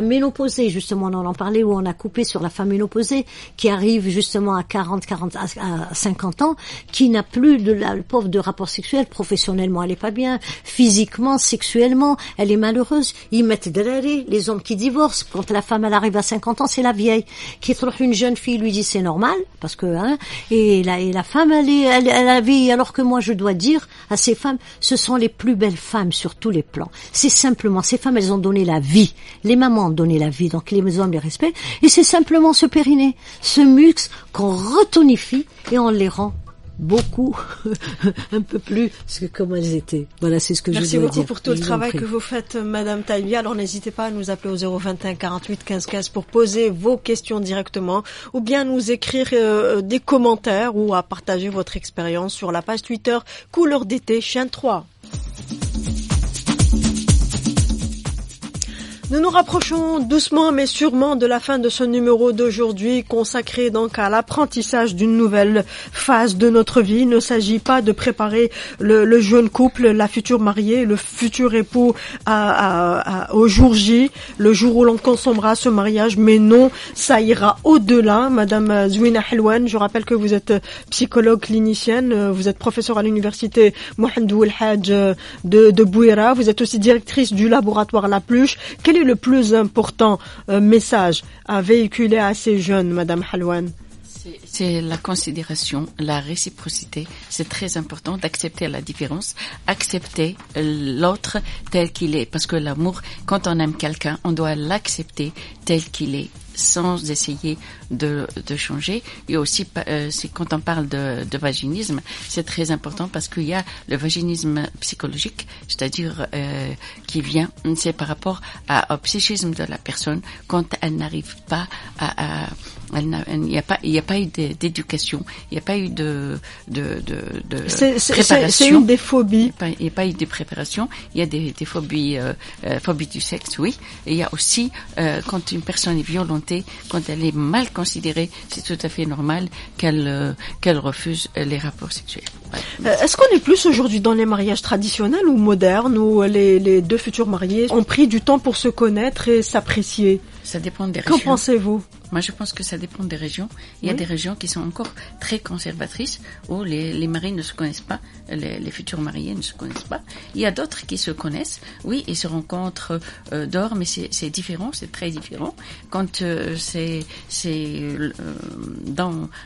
ménopausée, justement. On en parlait où on a coupé sur la femme ménopausée qui arrive justement à 50 ans, qui n'a plus le pauvre de rapport sexuel. Professionnellement, elle est pas bien. Physiquement, sexuellement, elle est malheureuse. Ils mettent les hommes qui divorcent. Quand la femme, elle arrive à 50 ans, c'est la vieille. Qui trouve une jeune fille, lui dit c'est normal, parce que, et la femme, elle a vie, alors que moi, je dois dire à ces femmes, ce sont les plus belles femmes sur tous les plans. C'est simplement, ces femmes, elles ont donné la vie. Les mamans ont donné la vie, donc les hommes les respectent. Et c'est simplement ce périnée, ce muscle qu'on retonifie et on les rend beaucoup, un peu plus que comme elles étaient. Voilà, c'est ce que je voulais dire. Merci beaucoup pour tout le travail que vous faites, Madame Taïbi. Alors n'hésitez pas à nous appeler au 021 48 15 15 pour poser vos questions directement, ou bien nous écrire des commentaires ou à partager votre expérience sur la page Twitter Couleur d'été Chien 3. Nous nous rapprochons doucement mais sûrement de la fin de ce numéro d'aujourd'hui consacré donc à l'apprentissage d'une nouvelle phase de notre vie. Il ne s'agit pas de préparer le jeune couple, la future mariée, le futur époux au jour J, le jour où l'on consommera ce mariage, mais non, ça ira au-delà. Madame Zouina Helwan, je rappelle que vous êtes psychologue clinicienne, vous êtes professeure à l'université Mohamed El Hadj de Bouira, vous êtes aussi directrice du laboratoire La Pluche. Quel est le plus important message à véhiculer à ces jeunes, Madame Helwan? C'est la considération, la réciprocité. C'est très important d'accepter la différence, accepter l'autre tel qu'il est. Parce que l'amour, quand on aime quelqu'un, on doit l'accepter tel qu'il est, sans essayer de changer. Et aussi, c'est quand on parle de vaginisme, c'est très important parce qu'il y a le vaginisme psychologique, c'est-à-dire qui vient, c'est par rapport au psychisme de la personne quand elle n'arrive pas Il n'y a pas eu d'éducation, il n'y a pas eu de préparation. C'est une des phobies. Il n'y a pas eu de préparation. Il y a des phobies, phobies du sexe, oui. Et il y a aussi quand une personne est violentée, quand elle est mal considérée, c'est tout à fait normal qu'elle refuse les rapports sexuels. Ouais. Est-ce qu'on est plus aujourd'hui dans les mariages traditionnels ou modernes, où les deux futurs mariés ont pris du temps pour se connaître et s'apprécier? Ça dépend des régions. Qu'en pensez-vous? Moi, je pense que ça dépend des régions. Il y a des régions qui sont encore très conservatrices, où les maris ne se connaissent pas, les futurs mariés ne se connaissent pas. Il y a d'autres qui se connaissent, oui, ils se rencontrent dehors, mais c'est différent, c'est très différent. Quand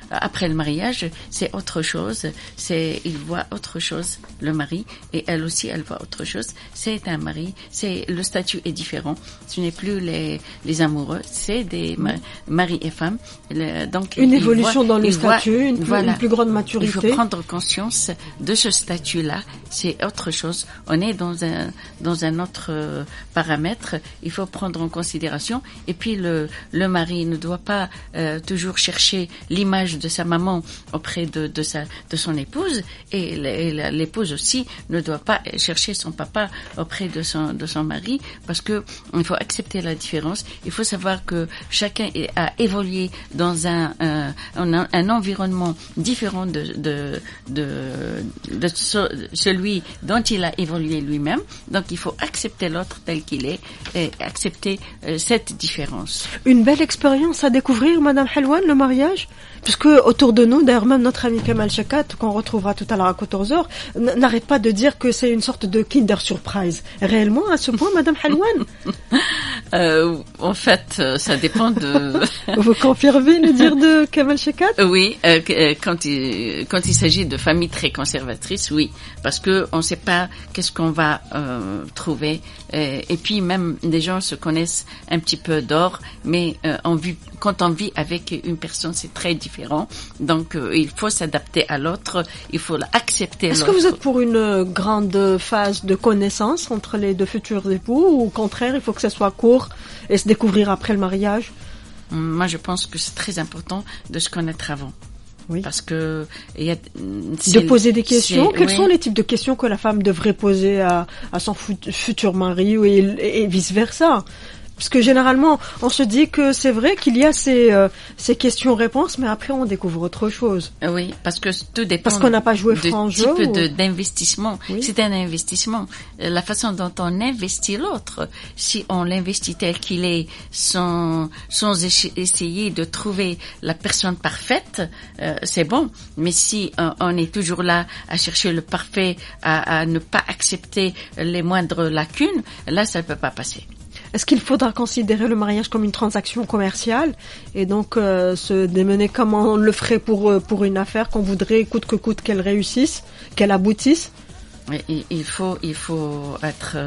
après le mariage, c'est autre chose. Il voit autre chose, le mari, et elle aussi, elle voit autre chose. C'est un mari, le statut est différent. Ce n'est plus les amoureux, c'est des mari et femme. Donc, une évolution dans le statut, une plus grande maturité. Il faut prendre conscience de ce statut-là. C'est autre chose. On est dans un autre paramètre. Il faut prendre en considération. Et puis le mari ne doit pas toujours chercher l'image de sa maman auprès de son épouse. Et l'épouse aussi ne doit pas chercher son papa auprès de son mari, parce que il faut accepter la différence. Il faut savoir que chacun a évolué dans un environnement différent de celui dont il a évolué lui-même. Donc il faut accepter l'autre tel qu'il est et accepter cette différence. Une belle expérience à découvrir, Madame Helwan, le mariage, puisque autour de nous, d'ailleurs même notre ami Kamal Chakat, qu'on retrouvera tout à l'heure à 14h, n'arrête pas de dire que c'est une sorte de Kinder Surprise. Réellement, à ce point, Madame Helwan? En fait, ça dépend de... Vous confirmez le dire de Kamal Chakat? Oui, quand il s'agit de familles très conservatrices, oui, parce que on ne sait pas qu'est-ce qu'on va trouver, et puis même des gens se connaissent un petit peu d'or, mais quand on vit avec une personne, c'est très différent. Donc il faut s'adapter à l'autre, il faut l'accepter. Est-ce que vous êtes pour une grande phase de connaissance entre les deux futurs époux, ou au contraire, il faut que ça soit court et se découvrir après le mariage? Moi, je pense que c'est très important de se connaître avant. Oui. Parce que de poser des questions. Quels sont les types de questions que la femme devrait poser à son futur mari, et vice versa? Parce que généralement, on se dit que c'est vrai qu'il y a ces questions-réponses, mais après on découvre autre chose. Oui, parce que tout dépend. Parce qu'on n'a pas joué franc jeu. Type d'investissement. Oui. C'est un investissement. La façon dont on investit l'autre, si on l'investit tel qu'il est, sans essayer de trouver la personne parfaite, c'est bon. Mais si on est toujours là à chercher le parfait, à ne pas accepter les moindres lacunes, là ça ne peut pas passer. Est-ce qu'il faudra considérer le mariage comme une transaction commerciale et donc se démener comme on le ferait pour une affaire qu'on voudrait coûte que coûte qu'elle réussisse, qu'elle aboutisse? Il faut être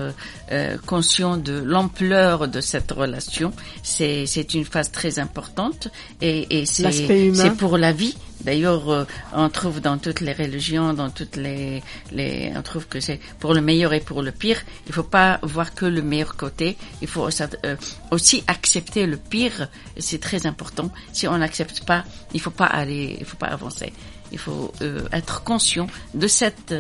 conscient de l'ampleur de cette relation. C'est une phase très importante et c'est pour la vie. D'ailleurs, on trouve dans toutes les religions, dans toutes on trouve que c'est pour le meilleur et pour le pire. Il faut pas voir que le meilleur côté. Il faut aussi accepter le pire. C'est très important. Si on n'accepte pas, il faut pas avancer. Il faut être conscient de cette...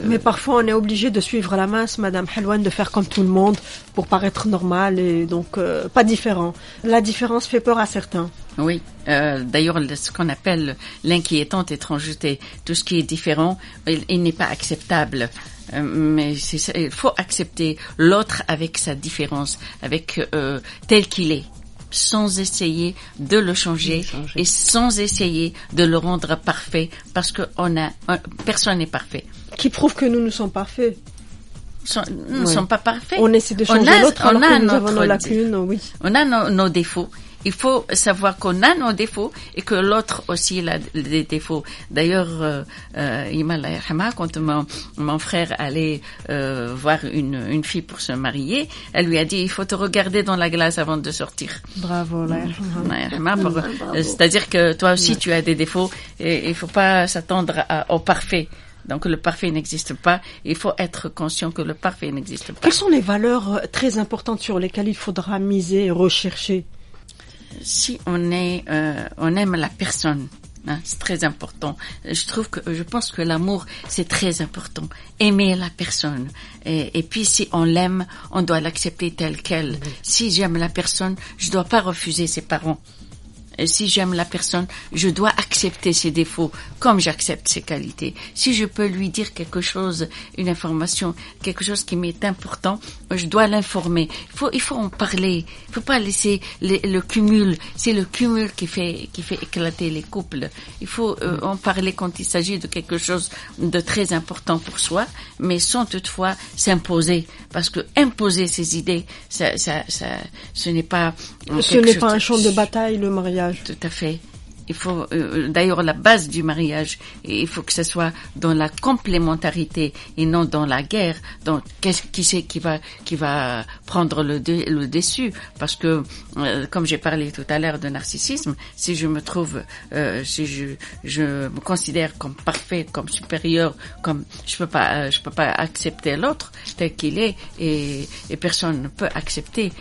Mais parfois, on est obligé de suivre la masse, Madame Helwan, de faire comme tout le monde pour paraître normal et donc pas différent. La différence fait peur à certains. Oui. D'ailleurs, ce qu'on appelle l'inquiétante étrangeté, tout ce qui est différent, il n'est pas acceptable. Mais il faut accepter l'autre avec sa différence, avec tel qu'il est, sans essayer de le changer et sans essayer de le rendre parfait, parce que personne n'est parfait. Qui prouve que nous sommes parfaits. Nous ne sommes pas parfaits. On essaie de changer l'autre alors que nous avons nos lacunes. Oui. On a nos défauts. Il faut savoir qu'on a nos défauts et que l'autre aussi a des défauts. D'ailleurs, quand mon frère allait voir une fille pour se marier, elle lui a dit, il faut te regarder dans la glace avant de sortir. Bravo, c'est-à-dire que toi aussi tu as des défauts et il faut pas s'attendre au parfait. Donc le parfait n'existe pas. Il faut être conscient que le parfait n'existe pas. Quelles sont les valeurs très importantes sur lesquelles il faudra miser et rechercher? si on aime la personne, c'est très important. Je pense que l'amour, c'est très important. Aimer la personne. Et puis, si on l'aime, on doit l'accepter telle qu'elle. Si j'aime la personne, je dois pas refuser ses parents. Si j'aime la personne, je dois accepter ses défauts comme j'accepte ses qualités. Si je peux lui dire quelque chose, une information, quelque chose qui m'est important, je dois l'informer. Il faut en parler. Il faut pas laisser le cumul. C'est le cumul qui fait éclater les couples. Il faut en parler quand il s'agit de quelque chose de très important pour soi, mais sans toutefois s'imposer. Parce que imposer ses idées, ce n'est pas un champ de bataille, le mariage. Tout à fait. Il faut d'ailleurs la base du mariage, il faut que ce soit dans la complémentarité et non dans la guerre. Donc qui c'est qui va prendre le dessus, parce que comme j'ai parlé tout à l'heure de narcissisme, si je me trouve si je me considère comme parfait, comme supérieur, comme je peux pas accepter l'autre tel qu'il est, et personne ne peut accepter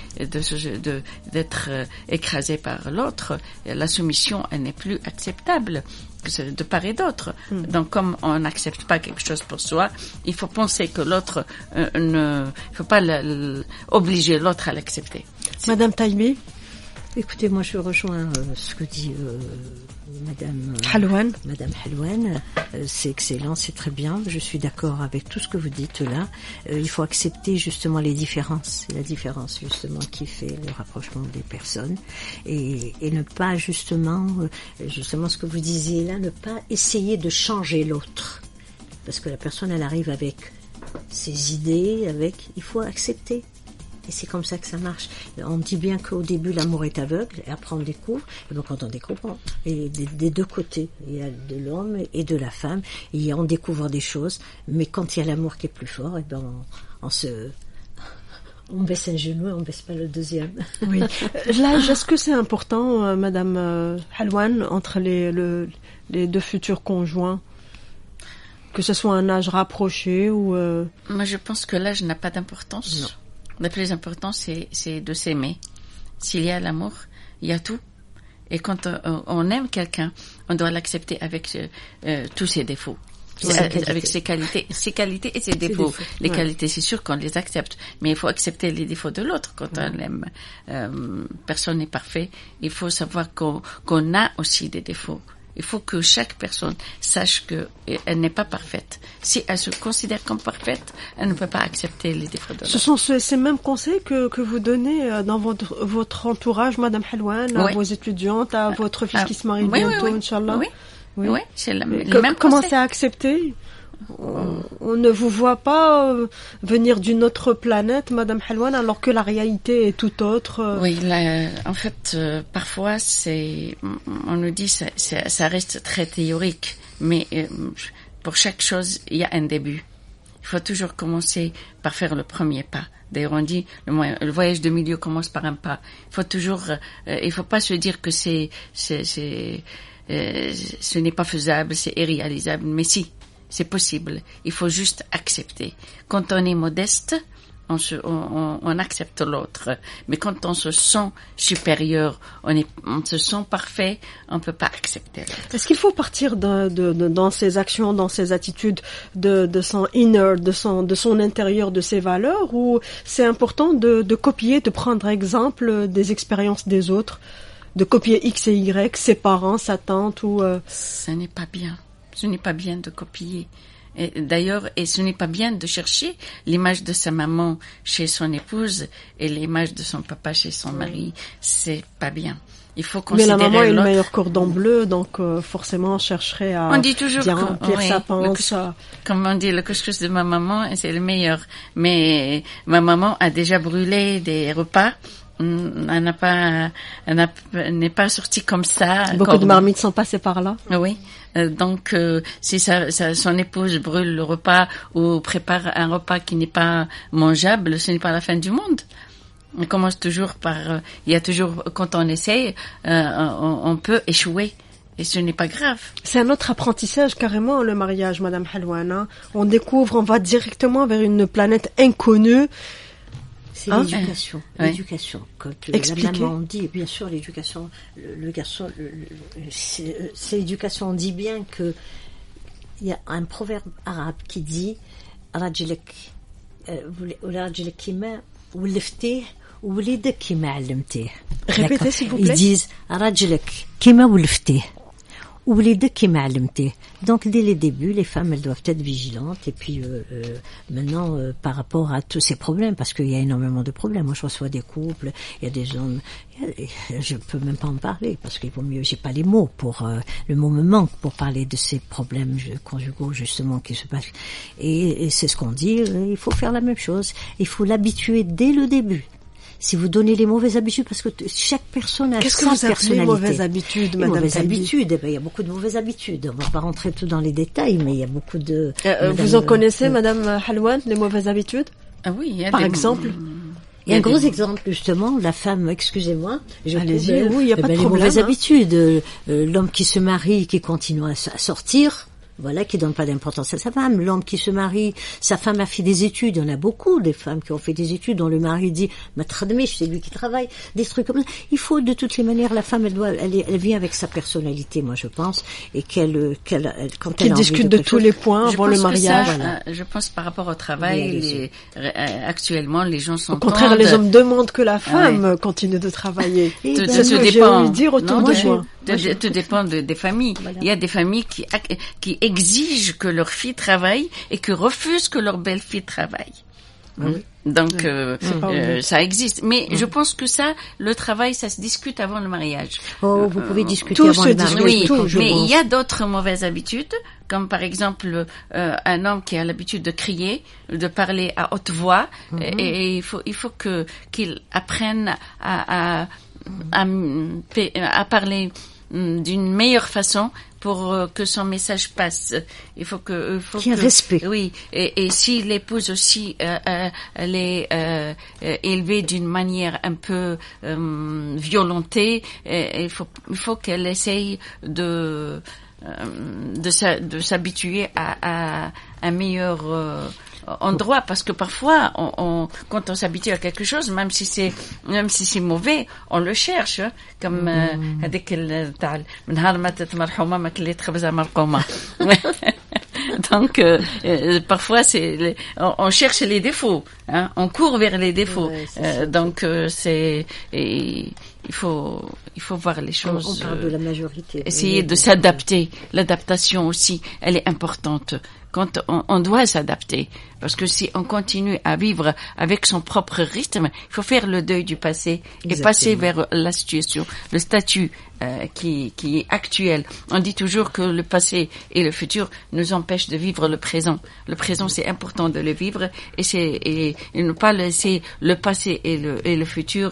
d'être écrasé par l'autre. La soumission, elle n'est plus acceptable de part et d'autre. Donc, comme on n'accepte pas quelque chose pour soi, il faut penser que l'autre il faut pas obliger l'autre à l'accepter. Madame Taïbi. Écoutez, moi je rejoins ce que dit Madame Halouane. C'est excellent, c'est très bien. Je suis d'accord avec tout ce que vous dites là. Il faut accepter justement les différences. C'est la différence justement qui fait le rapprochement des personnes, et ne pas justement ce que vous disiez là, ne pas essayer de changer l'autre, parce que la personne elle arrive avec ses idées, il faut accepter. Et c'est comme ça que ça marche. On dit bien qu'au début, l'amour est aveugle, et après on découvre. Et donc quand on découvre, et des deux côtés, il y a de l'homme et de la femme, et on découvre des choses. Mais quand il y a l'amour qui est plus fort, et ben on baisse un genou et on baisse pas le deuxième. Oui. L'âge, est-ce que c'est important, Madame Halouane, entre les deux futurs conjoints? Que ce soit un âge rapproché ou... Moi, je pense que l'âge n'a pas d'importance. Non. Le plus important, c'est de s'aimer. S'il y a l'amour, il y a tout. Et quand on aime quelqu'un, on doit l'accepter avec tous ses défauts. Avec ses qualités et ses défauts. Les qualités, c'est sûr qu'on les accepte, mais il faut accepter les défauts de l'autre quand on l'aime. Personne n'est parfait. Il faut savoir qu'on a aussi des défauts. Il faut que chaque personne sache qu'elle n'est pas parfaite. Si elle se considère comme parfaite, elle ne peut pas accepter les défauts de l'autre. Ce sont ces mêmes conseils que vous donnez dans votre entourage, Madame Halouane, à vos étudiantes, à votre fils qui se marie bientôt, Inch'Allah. Oui, c'est le même conseil. Commencez à accepter. On ne vous voit pas venir d'une autre planète, Madame Halouane, alors que la réalité est tout autre. Oui, en fait, parfois, on nous dit ça reste très théorique, mais pour chaque chose, il y a un début. Il faut toujours commencer par faire le premier pas. D'ailleurs, on dit le voyage de milieu commence par un pas. Il faut pas se dire que ce n'est pas faisable, c'est irréalisable, mais si. C'est possible. Il faut juste accepter. Quand on est modeste, on accepte l'autre. Mais quand on se sent supérieur, on se sent parfait, on peut pas accepter l'autre. Est-ce qu'il faut partir dans ses actions, dans ses attitudes, de son inner, de son intérieur, de ses valeurs, ou c'est important de copier, de prendre exemple des expériences des autres, de copier X et Y, ses parents, sa tante ou... Ce n'est pas bien. Ce n'est pas bien de copier. D'ailleurs, ce n'est pas bien de chercher l'image de sa maman chez son épouse et l'image de son papa chez son mari. C'est pas bien. Il faut considérer l'autre. Mais la maman est le l'autre. meilleur cordon bleu, donc forcément on chercherait à on dit toujours remplir sa panse. Comme on dit, le couscous de ma maman, c'est le meilleur. Mais ma maman a déjà brûlé des repas. Elle n'est pas sortie comme ça. Beaucoup de marmites sont passées par là. Oui. Donc, si son épouse brûle le repas ou prépare un repas qui n'est pas mangeable, ce n'est pas la fin du monde. On commence toujours par, il y a toujours, quand on essaye, on peut échouer. Et ce n'est pas grave. C'est un autre apprentissage carrément, le mariage, Madame Halouane. On découvre, on va directement vers une planète inconnue. C'est l'éducation. L'éducation. Quand la maman dit, bien sûr, l'éducation, le garçon, c'est l'éducation. On dit bien que il y a un proverbe arabe qui dit راجلك وراجلك كيما ولفتيه ووليدك كيما علمتيه. Répétez s'il vous plaît. Ils disent راجلك كيما ولفتيه ووليدك كيما علمتيه. Donc dès les débuts, les femmes elles doivent être vigilantes et puis maintenant par rapport à tous ces problèmes, parce qu'il y a énormément de problèmes. Moi je reçois des couples, il y a des hommes, je peux même pas en parler parce qu'il vaut mieux, j'ai pas les mots pour le mot me manque pour parler de ces problèmes conjugaux justement qui se passent. Et c'est ce qu'on dit, il faut faire la même chose, il faut l'habituer dès le début. Si vous donnez les mauvaises habitudes, parce que chaque personne a sa personnalité. Qu'est-ce que vous appelez les mauvaises habitudes, Madame Mauvaises Talbi? habitudes, il y a beaucoup de mauvaises habitudes. On va pas rentrer tout dans les détails, mais il y a beaucoup de... vous en connaissez, Madame Halouane, les mauvaises habitudes? Ah oui, il y a par exemple. Il y a un gros exemple, justement, la femme, excusez-moi, allez-y, oui, il n'y a pas de problème. Les mauvaises habitudes, l'homme qui se marie, qui continue à sortir, voilà, qui donne pas d'importance à sa femme. L'homme qui se marie, sa femme a fait des études. Il y en a beaucoup, des femmes qui ont fait des études, dont le mari dit, c'est lui qui travaille, des trucs comme ça. Il faut, de toutes les manières, la femme, elle vient avec sa personnalité, moi, je pense, et quand elle discute de tous les points avant le mariage. Je pense par rapport au travail, actuellement, les gens sont... Au contraire, les hommes demandent que la femme continue de travailler. Ça se dépend. Dire autour de moi. Tout dépend des familles. Voilà. Il y a des familles qui exigent que leur fille travaille et qui refusent que leur belle-fille travaille. Oui. Donc, ça existe. Mais je pense que le travail, ça se discute avant le mariage. Oh, vous pouvez discuter avant le mariage. Oui, mais il y a d'autres mauvaises habitudes, comme par exemple un homme qui a l'habitude de crier, de parler à haute voix, et il faut qu'il apprenne à parler d'une meilleure façon pour que son message passe. Il faut qu'il y ait respect. Oui, et si l'épouse aussi elle est élevée d'une manière un peu violentée, il faut qu'elle essaye de s'habituer à un meilleur endroit, parce que parfois quand on s'habitue à quelque chose, même si c'est mauvais, on le cherche, comme هذيك تاع من نهار ماتت مرحومه ما كليت خبزه مرقومه. Donc parfois on cherche les défauts, hein, on court vers les défauts. Donc il faut voir les choses. On parle de la majorité. Essayer de s'adapter. L'adaptation aussi, elle est importante. Quand on doit s'adapter, parce que si on continue à vivre avec son propre rythme, il faut faire le deuil du passé et passer vers la situation, le statut qui est actuel. On dit toujours que le passé et le futur nous empêchent de vivre le présent. Le présent, c'est important de le vivre et ne pas laisser le passé et le futur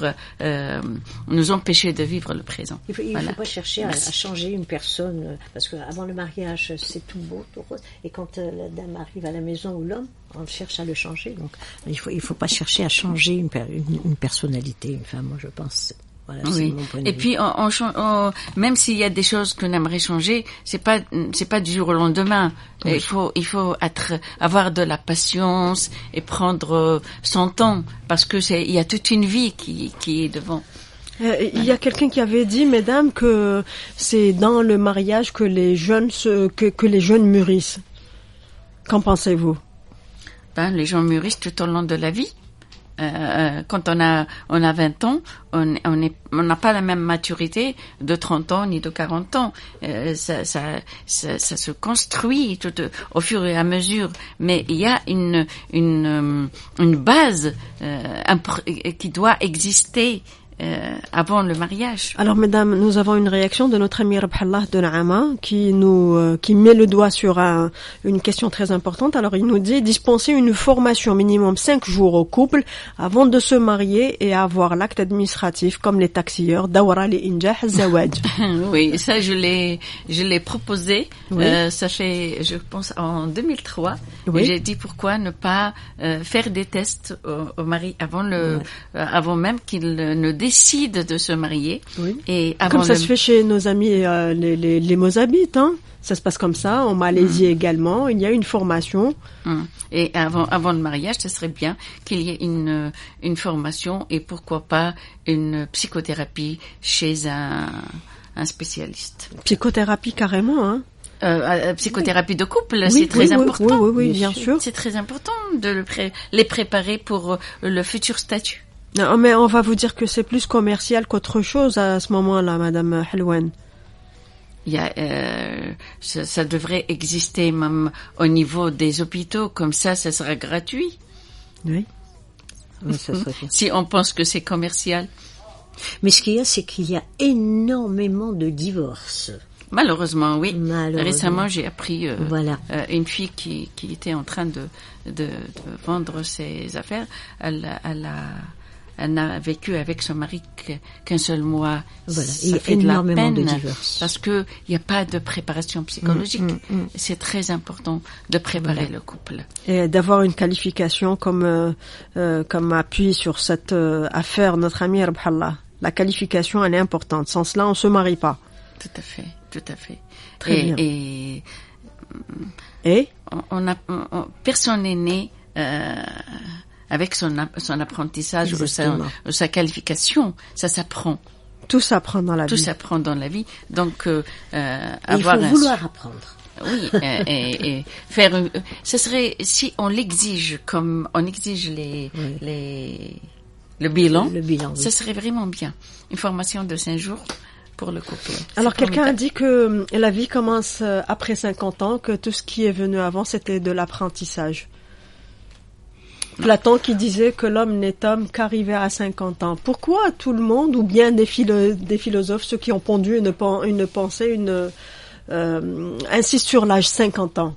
nous empêcher de vivre le présent. Il faut pas chercher à changer une personne, parce que avant le mariage, c'est tout beau, tout rose, et quand la dame arrive à la maison ou l'homme, on cherche à le changer. Donc il faut pas chercher à changer une personnalité, une femme, moi je pense. Voilà, oui. Et puis même s'il y a des choses qu'on aimerait changer, c'est pas du jour au lendemain. Oui. Il faut avoir de la patience et prendre son temps, parce que il y a toute une vie qui est devant. Il y a quelqu'un qui avait dit, mesdames, que c'est dans le mariage que les jeunes mûrissent. Qu'en pensez-vous? Les gens mûrissent tout au long de la vie. Quand on a 20 ans, on n'a pas la même maturité de 30 ans ni de 40 ans. Ça se construit tout au fur et à mesure, mais il y a une base qui doit exister avant le mariage. Alors, mesdames, nous avons une réaction de notre ami Rabhallah de Naama qui met le doigt sur une question très importante. Alors, il nous dit dispenser une formation minimum 5 jours au couple avant de se marier et avoir l'acte administratif comme les taxieurs Dawra li Injah Zawaj. Oui, ça je l'ai proposé. Oui. Ça fait, je pense, en 2003. Oui. Et j'ai dit pourquoi ne pas faire des tests au mari avant même qu'il ne décide de se marier. Oui. Et avant comme ça se fait chez nos amis les Mozabites, hein. Ça se passe comme ça. En Malaisie également, il y a une formation. Et avant le mariage, ce serait bien qu'il y ait une formation et pourquoi pas une psychothérapie chez un spécialiste. Psychothérapie carrément, hein. Psychothérapie de couple, c'est très important. Oui, bien sûr. C'est très important de les préparer pour le futur statut. Non, mais on va vous dire que c'est plus commercial qu'autre chose à ce moment-là, Madame Helwen. Ça devrait exister même au niveau des hôpitaux, comme ça sera gratuit. Oui. Ça serait bien. Si on pense que c'est commercial. Mais ce qu'il y a, c'est qu'il y a énormément de divorces. Malheureusement, oui. Malheureusement. Récemment, j'ai appris voilà. Une fille qui était en train de vendre ses affaires. Elle n'a vécu avec son mari qu'un seul mois. Voilà. Ça il y a fait de la énormément peine de divorces. parce que il n'y a pas de préparation psychologique. C'est très important de préparer le couple. Et d'avoir une qualification comme appui sur cette affaire, notre ami Rabhallah. La qualification, elle est importante. Sans cela, on se marie pas. Tout à fait. Très bien. Et personne n'est né avec son apprentissage ou sa qualification. Ça s'apprend. Tout s'apprend dans la vie. Tout s'apprend dans la vie. Donc, il faut vouloir apprendre. Oui, et faire. Ce serait si on l'exige comme on exige le bilan. Le bilan. Oui. Ce serait vraiment bien. Une formation de 5 jours. Pour le couple. Alors quelqu'un a dit que la vie commence après 50 ans, que tout ce qui est venu avant c'était de l'apprentissage. Platon qui disait que l'homme n'est homme qu'arrivé à 50 ans. Pourquoi tout le monde, ou bien des philosophes, ceux qui ont pondu une pensée, insistent sur l'âge 50 ans?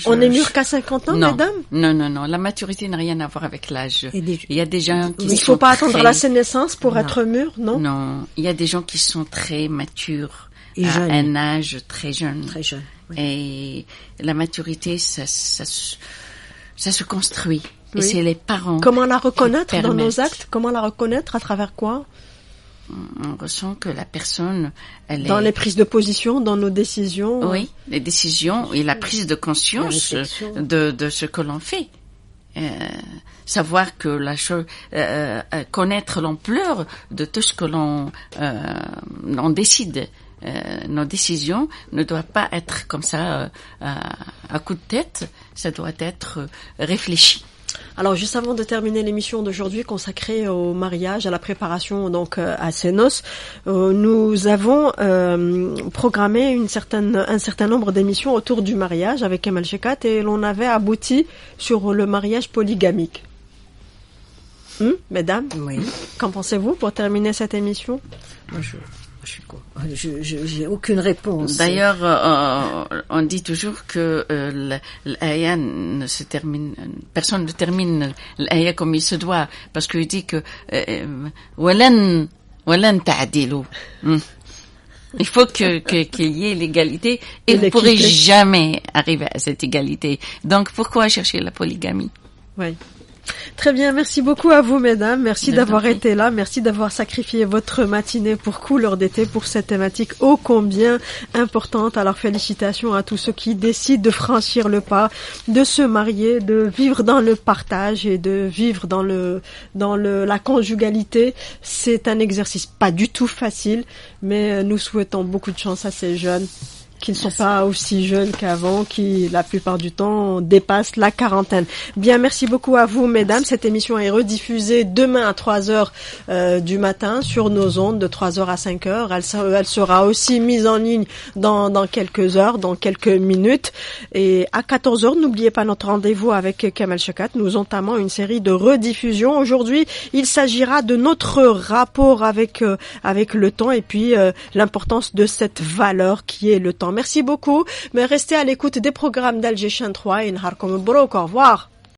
On est mûr qu'à 50 ans, mesdames? Non. La maturité n'a rien à voir avec l'âge. Il y a des gens qui il ne faut pas attendre la naissance pour être mûr, non? Non, il y a des gens qui sont très matures et à jeunes. Un âge très jeune. Très jeune. Oui. Et la maturité, ça se construit. Oui. Et c'est les parents. Comment la reconnaître dans nos actes? Comment la reconnaître? À travers quoi? On ressent que la personne, dans les prises de position, dans nos décisions. Oui, les décisions et la prise de conscience de ce que l'on fait. Savoir que la chose, connaître l'ampleur de tout ce que l'on décide. Nos décisions ne doivent pas être comme ça à coup de tête. Ça doit être réfléchi. Alors, juste avant de terminer l'émission d'aujourd'hui consacrée au mariage, à la préparation donc à ces noces, nous avons programmé un certain nombre d'émissions autour du mariage avec Kemal Shekat et l'on avait abouti sur le mariage polygamique. Mesdames, oui. Qu'en pensez-vous pour terminer cette émission? Moi, j'ai aucune réponse. D'ailleurs, on dit toujours que l'aya ne se termine, personne ne termine l'aya comme il se doit, parce qu'il dit que walan ta'dilu. Il faut qu'il y ait l'égalité et vous ne pourrez jamais arriver à cette égalité. Donc pourquoi chercher la polygamie? Oui. Très bien, merci beaucoup à vous mesdames, merci d'avoir été là, merci d'avoir sacrifié votre matinée pour Couleur d'été pour cette thématique ô combien importante. Alors félicitations à tous ceux qui décident de franchir le pas, de se marier, de vivre dans le partage et de vivre dans la conjugalité. C'est un exercice pas du tout facile, mais nous souhaitons beaucoup de chance à ces jeunes qui ne sont pas aussi jeunes qu'avant, qui la plupart du temps dépassent la quarantaine. Bien, merci beaucoup à vous mesdames. Cette émission est rediffusée demain à 3h du matin sur nos ondes de 3h à 5h. Elle sera aussi mise en ligne dans quelques heures, dans quelques minutes. Et à 14h, n'oubliez pas notre rendez-vous avec Kemal Shekat. Nous entamons une série de rediffusions. Aujourd'hui, il s'agira de notre rapport avec le temps et puis l'importance de cette valeur qui est le temps. Merci beaucoup, mais restez à l'écoute des programmes d'Alger Chaîne 3 et Nharkom Brok. Au revoir.